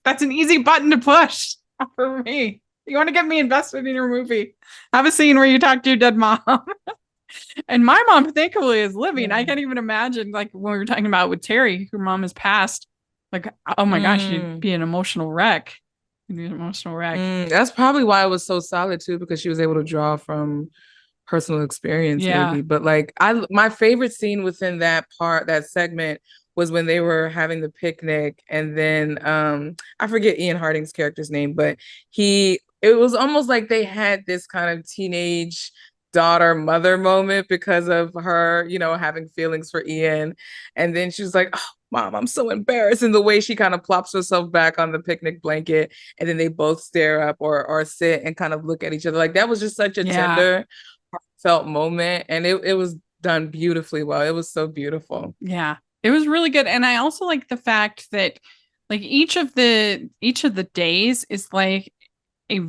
that's an easy button to push for me. You want to get me invested in your movie? Have a scene where you talk to your dead mom. And my mom, thankfully, is living. I can't even imagine, like when we were talking about with Terry, her mom has passed. Like, oh my gosh, you'd be an emotional wreck. That's probably why it was so solid too, because she was able to draw from personal experience, maybe. But like, my favorite scene within that segment was when they were having the picnic, and then I forget Ian Harding's character's name, but it was almost like they had this kind of teenage daughter mother moment because of her, having feelings for Ian. And then she was like, oh, Mom, I'm so embarrassed. And the way she kind of plops herself back on the picnic blanket, and then they both stare up or sit and kind of look at each other. Like, that was just such a tender, heartfelt moment. And it was done beautifully well. It was so beautiful. Yeah, it was really good. And I also like the fact that like each of the days is like a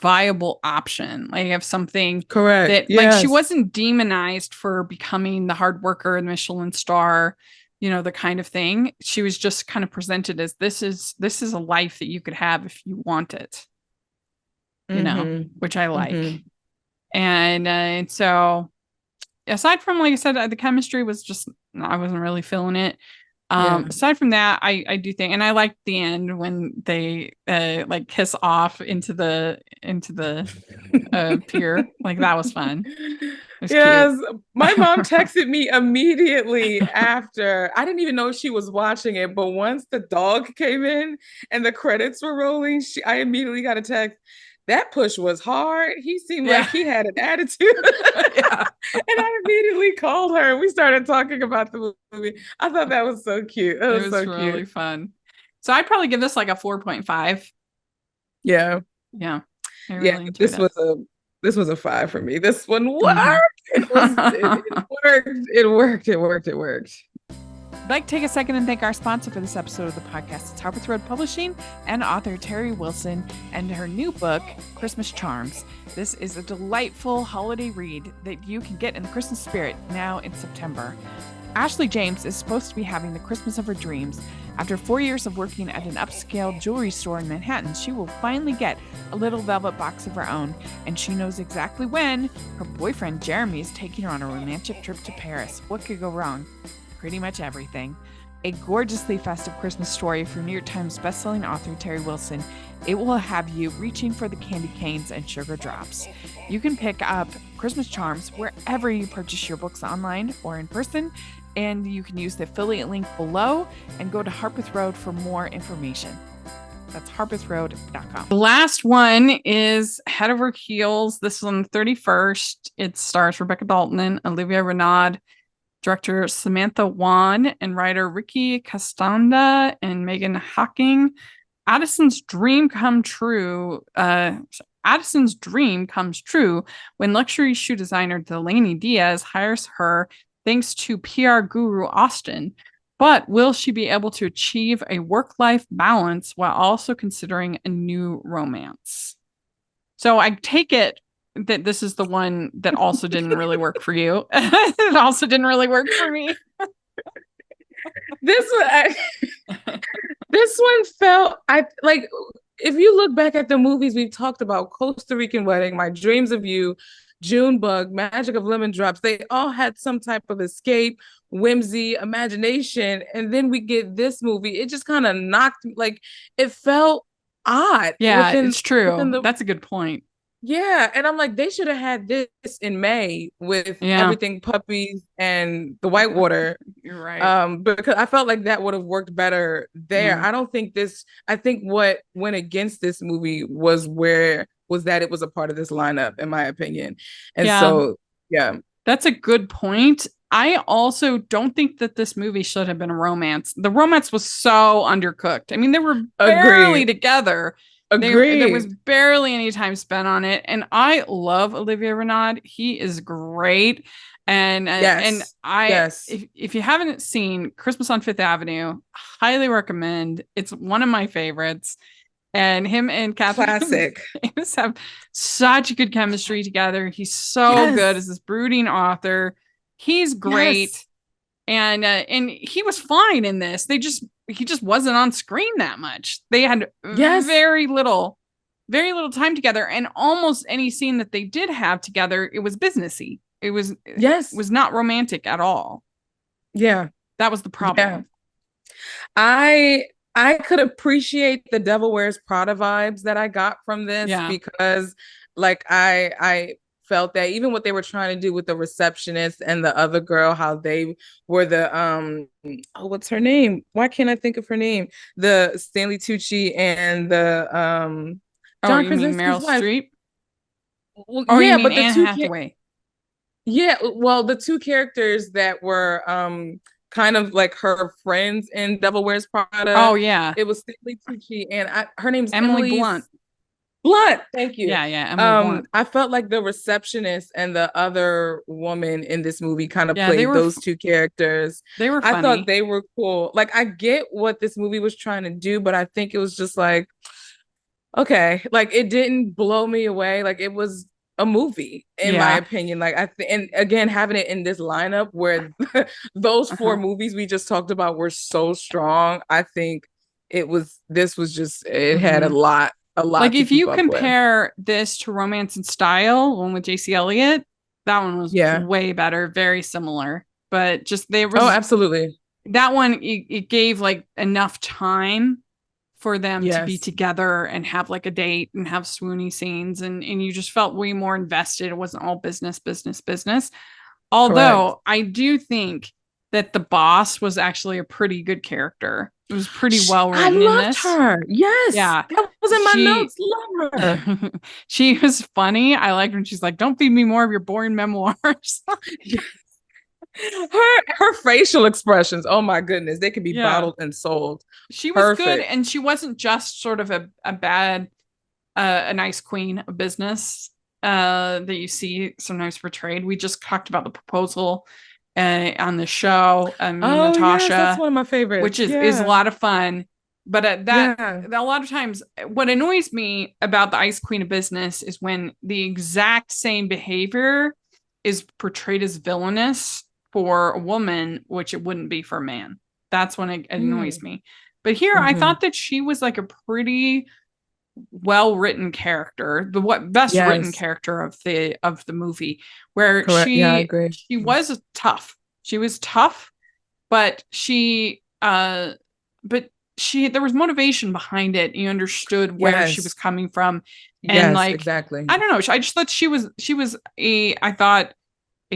viable option, like of something correct that like she wasn't demonized for becoming the hard worker and Michelin star, the kind of thing. She was just kind of presented as this is a life that you could have if you want it, which I like. And so aside from, like I said, the chemistry was just, I wasn't really feeling it. Aside from that, I do think, and I liked the end when they like kiss off into the pier. Like, that was fun. Yes, my mom texted me immediately after. I didn't even know she was watching it, but once the dog came in and the credits were rolling, I immediately got a text. That push was hard. He seemed like he had an attitude. And I immediately called her and we started talking about the movie. I thought that was so cute. It was so really cute. Fun. So I'd probably give this like a 4.5. Yeah. Yeah. This was a 5 for me. This one worked. It worked. It worked. I'd like to take a second and thank our sponsor for this episode of the podcast. It's Harpeth Road Publishing and author Terry Wilson and her new book, Christmas Charms. This is a delightful holiday read that you can get in the Christmas spirit now in September. Ashley James is supposed to be having the Christmas of her dreams. After 4 years of working at an upscale jewelry store in Manhattan, she will finally get a little velvet box of her own, and she knows exactly when. Her boyfriend Jeremy is taking her on a romantic trip to Paris. What could go wrong? Pretty much everything. A gorgeously festive Christmas story from New York Times bestselling author Terry Wilson. It will have you reaching for the candy canes and sugar drops. You can pick up Christmas Charms wherever you purchase your books, online or in person, and you can use the affiliate link below and go to Harpeth Road for more information. That's harpethroad.com. The last one is Head Over Heels. This is on the 31st. It stars Rebecca Dalton and Olivia Renaud. Director Samantha Wan and writer Ricky Castanda and Megan Hocking. Addison's dream comes true when luxury shoe designer Delaney Diaz hires her thanks to PR guru Austin. But will she be able to achieve a work-life balance while also considering a new romance? So I take it that this is the one that also didn't really work for you. It also didn't really work for me. This one felt, if you look back at the movies we've talked about, Costa Rican Wedding, My Dreams of You, Junebug, Magic of Lemon Drops, they all had some type of escape, whimsy, imagination. And then we get this movie. It just kind of knocked, it felt odd. Yeah, it's true. That's a good point. Yeah, and I'm like, they should have had this in May with Everything Puppies and the Whitewater. You're right. Because I felt like that would have worked better there. I think what went against this movie was that it was a part of this lineup, in my opinion. And so, that's a good point. I also don't think that this movie should have been a romance. The romance was so undercooked. I mean, they were barely together. There Agreed. was barely any time spent on it, and I love Olivier Renaud. He is great, and Yes. if you haven't seen Christmas on Fifth Avenue, highly recommend. It's one of my favorites, and him and Catherine Classic. Davis have such good chemistry together. He's so good as this brooding author. He's great. Yes. And he was fine in this. He just wasn't on screen that much. They had very little time together, and almost any scene that they did have together, it was businessy. It was not romantic at all. Yeah, that was the problem. Yeah. I could appreciate the Devil Wears Prada vibes that I got from this because, like, I felt that even what they were trying to do with the receptionist and the other girl, how they were the what's her name? Why can't I think of her name? The Stanley Tucci and the John Krasinski's Meryl wife. Streep? Well, or yeah, you mean but the Anne two Hathaway? Yeah, well, the two characters that were kind of like her friends in Devil Wears Prada. Oh yeah, it was Stanley Tucci and her name's Emily Blunt. Thank you. Yeah, Emily Blunt. I felt like the receptionist and the other woman in this movie kind of played those two characters. They were funny. I thought they were cool. Like, I get what this movie was trying to do, but I think it was just like, okay, like, it didn't blow me away. Like, it was a movie, in my opinion. Like, and again, having it in this lineup where those four movies we just talked about were so strong, I think it had a lot. Like, if you compare this to Romance and Style, one with JC Elliott, that one was way better, very similar. But just absolutely. That one, it gave like enough time for them to be together and have like a date and have swoony scenes, and you just felt way more invested. It wasn't all business. Although I do think that the boss was actually a pretty good character. It was pretty well written. I loved her. Yes. Yeah. That was in my notes. Love her. She was funny. I liked when she's like, "Don't feed me more of your boring memoirs." her facial expressions, oh my goodness, they could be bottled and sold. She was good, and she wasn't just sort of a nice queen of business that you see sometimes portrayed. We just talked about the proposal on the show. Natasha, that's one of my favorites, which is a lot of fun. But a lot of times, what annoys me about the Ice Queen of Business is when the exact same behavior is portrayed as villainous for a woman, which it wouldn't be for a man. That's when it annoys me. But here, I thought that she was like a pretty well-written character, the best written character of the movie, where she was tough. She was tough, but there was motivation behind it. You understood where she was coming from, and exactly. I don't know. I just thought she was a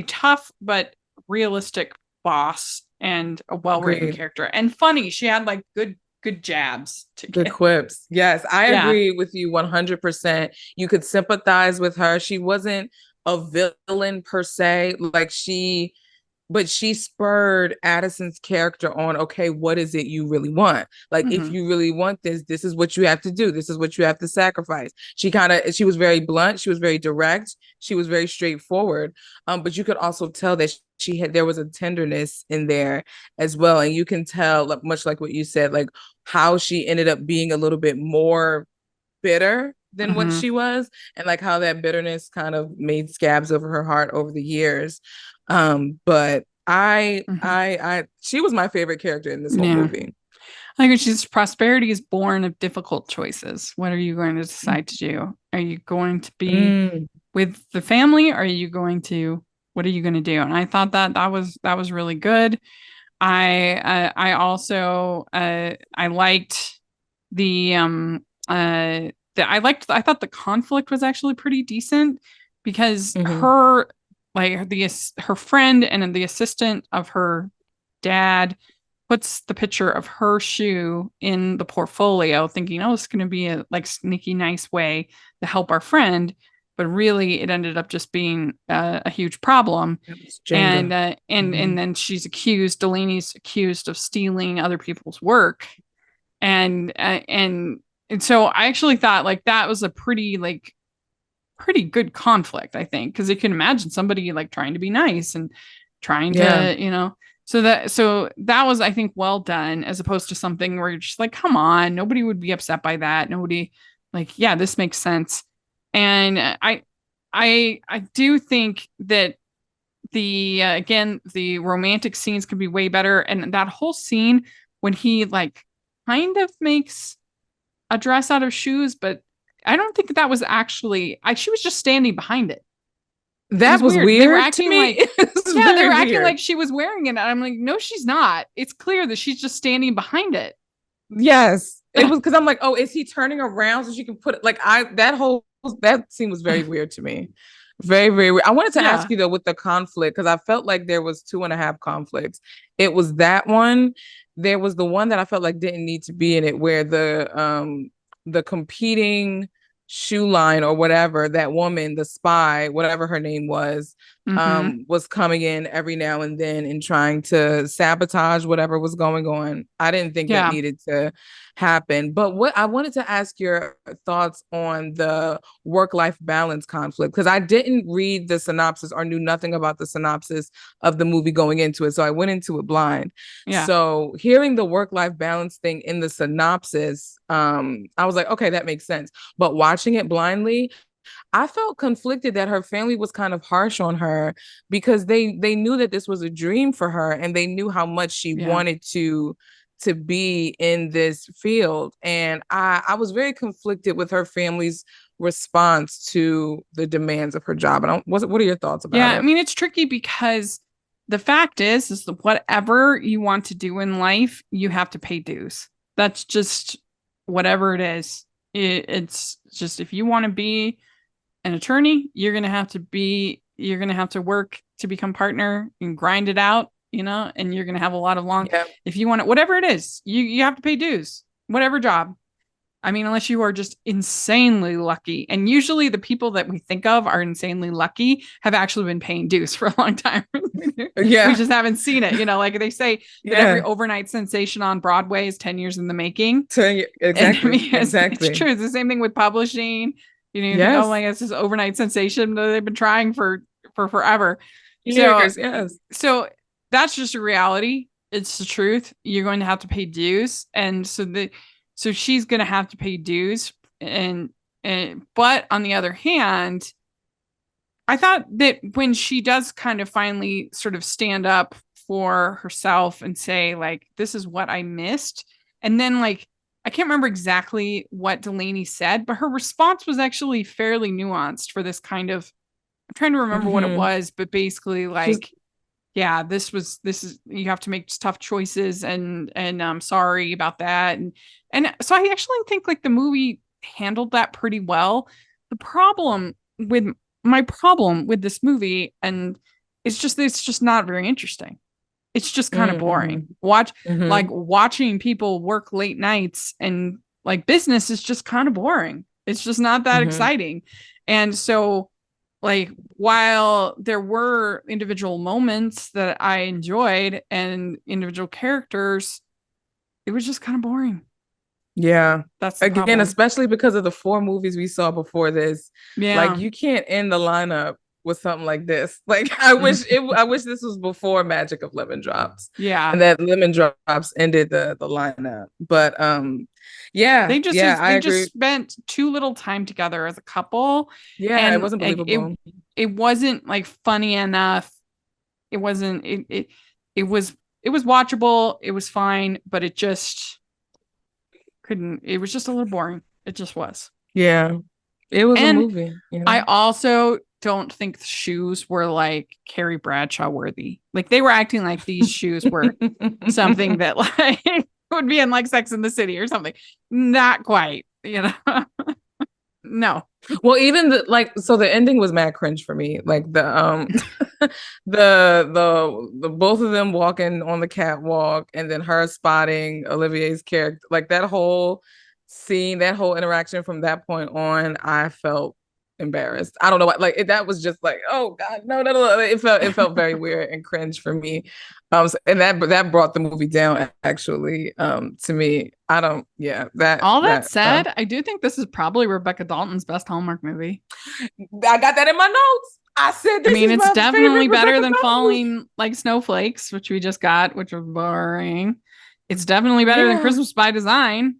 tough but realistic boss and a well-written character, and funny. She had like good jabs good quips. Yes, I agree with you 100%. You could sympathize with her. She wasn't a villain per se, but she spurred Addison's character on, okay, what is it you really want? Like, if you really want this is what you have to do. This is what you have to sacrifice. She was very blunt. She was very direct. She was very straightforward. But you could also tell that there was a tenderness in there as well. And you can tell, much like what you said, like how she ended up being a little bit more bitter than what she was, and like how that bitterness kind of made scabs over her heart over the years. But she was my favorite character in this whole movie. I think prosperity is born of difficult choices. What are you going to decide to do? Are you going to be with the family? What are you going to do? And I thought that was really good. I also I liked I thought the conflict was actually pretty decent, because her friend and the assistant of her dad puts the picture of her shoe in the portfolio, thinking, oh, it's going to be a like sneaky nice way to help our friend. But really, it ended up just being a huge problem. And then Delaney's accused of stealing other people's work. And And so I actually thought like that was a pretty good conflict, I think, because you can imagine somebody like trying to be nice and trying to, so that was, I think, well done, as opposed to something where you're just like, come on, nobody would be upset by that. Nobody, like, yeah, this makes sense. And I do think that again, the romantic scenes could be way better. And that whole scene when he like kind of makes a dress out of shoes, but I don't think that was actually, she was just standing behind it. That was weird. They were acting like, yeah, they were acting weird. like she was wearing it. And I'm like, no, she's not. It's clear that she's just standing behind it. Yes, it was, because I'm like, oh, is he turning around so she can put it? Like, that scene was very weird to me. Very, very weird. I wanted to ask you though, with the conflict, because I felt like there was 2.5 conflicts. It was that one. There was the one that I felt like didn't need to be in it, where the competing shoe line or whatever, that woman, the spy, whatever her name was coming in every now and then and trying to sabotage whatever was going on. I didn't think that needed to happen. But what I wanted to ask your thoughts on the work-life balance conflict, because I didn't read the synopsis or knew nothing about the synopsis of the movie going into it. So I went into it blind. Yeah. So hearing the work-life balance thing in the synopsis, I was like, okay, that makes sense. But watching it blindly, I felt conflicted that her family was kind of harsh on her, because they knew that this was a dream for her, and they knew how much she wanted to be in this field. And I was very conflicted with her family's response to the demands of her job. And what are your thoughts about it? Yeah, I mean, it's tricky because the fact is that whatever you want to do in life, you have to pay dues. That's just whatever it is. It's just, if you want to be an attorney, you're going to have to work to become partner and grind it out, and you're going to have a lot of if you want it, whatever it is, you have to pay dues, whatever job. I mean, unless you are just insanely lucky. And usually the people that we think of are insanely lucky have actually been paying dues for a long time. We just haven't seen it. Like they say that every overnight sensation on Broadway is 10 years in the making. Exactly. Exactly. It's true. It's the same thing with publishing. You think, oh my God, it's this overnight sensation that they've been trying for forever. Years, so that's just a reality. It's the truth. You're going to have to pay dues. And so she's going to have to pay dues. But on the other hand, I thought that when she does kind of finally sort of stand up for herself and say, like, this is what I missed. And then, like, I can't remember exactly what Delaney said, but her response was actually fairly nuanced for this kind of, I'm trying to remember what it was, but basically like, this is, you have to make tough choices, and I'm sorry about that. And so I actually think like the movie handled that pretty well. My problem with this movie, and it's just not very interesting. It's just kind of boring. Watching people work late nights and like business is just kind of boring. It's just not that exciting. And so, like, while there were individual moments that I enjoyed and individual characters, it was just kind of boring. Yeah. That's the problem. Especially because of the 4 movies we saw before this. Yeah. Like, you can't end the lineup with something like this. Like, I wish this was before Magic of Lemon Drops. Yeah. And that Lemon Drops ended the lineup. But they just spent too little time together as a couple. Yeah, and it wasn't believable. It wasn't like funny enough. It wasn't it was watchable, it was fine, but it just it was just a little boring. It just was. Yeah. It was a movie. I also don't think the shoes were like Carrie Bradshaw worthy. Like, they were acting like these shoes were something that like would be in like Sex and the City or something. Not quite, No. Well, even the ending was mad cringe for me. Like the the both of them walking on the catwalk and then her spotting Olivier's character, like that whole scene, that whole interaction from that point on, I felt embarrassed. I don't know what, like that was just like, oh God, no. It felt very weird and cringe for me. And that brought the movie down actually. To me, I don't. Yeah, all that said, I do think this is probably Rebecca Dalton's best Hallmark movie. I got that in my notes. I said, it's definitely better than Falling Like Snowflakes, which we just got, which was boring. It's definitely better than Christmas by Design.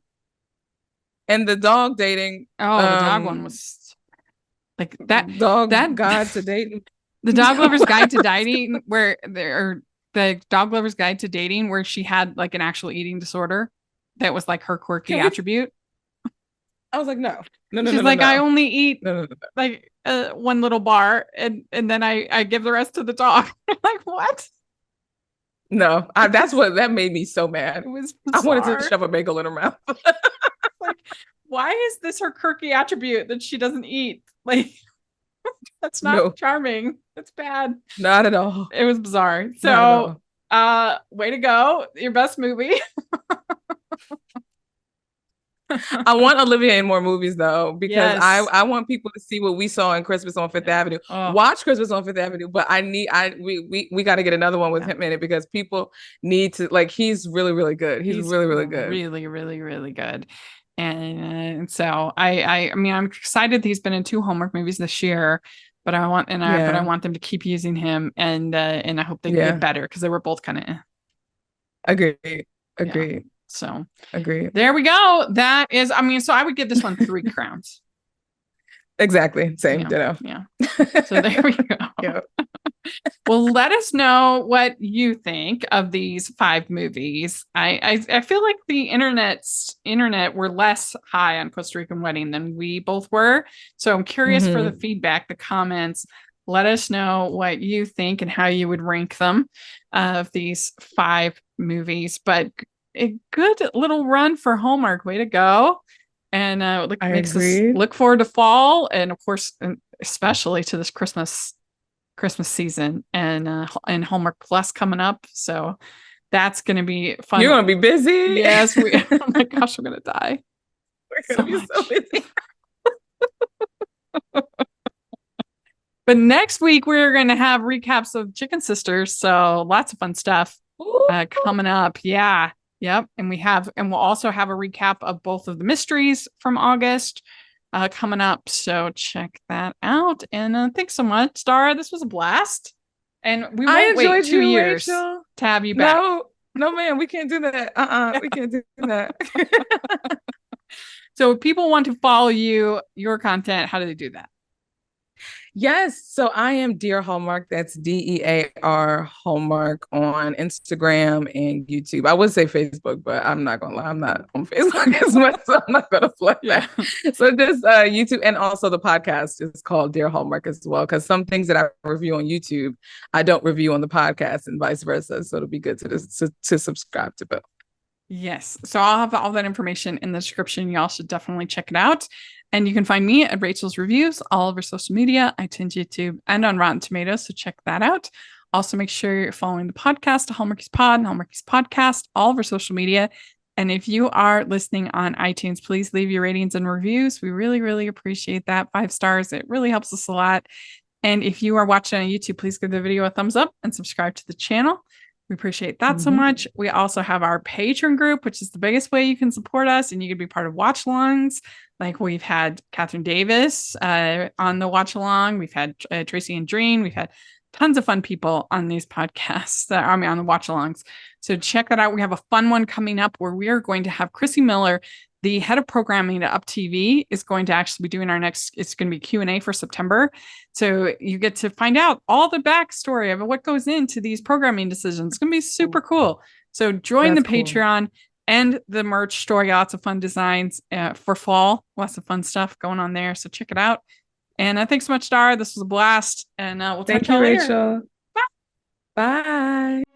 And the dog dating. Oh, the dog one was like that. Guide to Dating. The Dog Lover's Guide to Dating, the Dog Lover's Guide to Dating, where she had like an actual eating disorder that was like her quirky attribute. I was like, no. She's like, I only eat like one little bar, and then I give the rest to the dog. Like, what? No, that made me so mad. It was bizarre. I wanted to shove a bagel in her mouth. Like, why is this her quirky attribute that she doesn't eat? Like, that's not charming. That's bad. Not at all. It was bizarre. So, way to go. Your best movie. I want Olivia in more movies though, because I want people to see what we saw in Christmas on Fifth Avenue. Watch Christmas on Fifth Avenue, but we got to get another one with him in it, because people need to, like, he's really, really good. He's really, really good. Really, really, really good. And so I mean, I'm excited that he's been in 2 Hallmark movies this year, but I want them to keep using him, and I hope they get better, because they were both kind of Agreed. Yeah. So agree. There we go. That is, I mean, so I would give this one 3 crowns. Exactly. Same. Ditto. Yeah. So there we go. Yep. Well, let us know what you think of these 5 movies. I feel like the internet were less high on Costa Rican Wedding than we both were. So I'm curious for the feedback, the comments. Let us know what you think and how you would rank them of these 5 movies. But a good little run for Hallmark. Way to go. And makes us look forward to fall, and of course, especially to this Christmas season, and Hallmark Plus coming up. So that's going to be fun. You're going to be busy. Yes. Oh my gosh, we're going to die. We're going to be so busy. But next week we're going to have recaps of Chicken Sisters. So lots of fun stuff coming up. Yeah. Yep. And we'll also have a recap of both of the mysteries from August coming up. So check that out. And thanks so much, Dara. This was a blast. And we won't wait 2 years to have you back. No, man, we can't do that. We can't do that. So if people want to follow your content, how do they do that? Yes. So I am Dear Hallmark. That's DEAR Hallmark on Instagram and YouTube. I would say Facebook, but I'm not going to lie. I'm not on Facebook as much, so I'm not going to play that. So just YouTube. And also the podcast is called Dear Hallmark as well, because some things that I review on YouTube, I don't review on the podcast, and vice versa. So it'll be good to subscribe to both. Yes. So I'll have all that information in the description. Y'all should definitely check it out. And you can find me at Rachel's Reviews, all over social media, iTunes, YouTube, and on Rotten Tomatoes. So check that out. Also, make sure you're following the podcast, Hallmarkies Pod and Hallmarkies Podcast, all over social media. And if you are listening on iTunes, please leave your ratings and reviews. We really, really appreciate that. 5 stars. It really helps us a lot. And if you are watching on YouTube, please give the video a thumbs up and subscribe to the channel. We appreciate that so much. We also have our Patreon group, which is the biggest way you can support us, and you can be part of watch-alongs. Like we've had Catherine Davis on the watch-along. We've had Tracy and Dreen. We've had tons of fun people on these podcasts, on the watch-alongs. So check that out. We have a fun one coming up where we are going to have Chrissy Miller, the head of programming at Up TV, is going to actually be doing it's going to be Q&A for September. So you get to find out all the backstory of what goes into these programming decisions. It's going to be super cool. So join the Patreon and the merch store. Lots of fun designs for fall. Lots of fun stuff going on there. So check it out. And thanks so much, Dara. This was a blast. And we'll talk to you later. Rachel. Bye. Bye.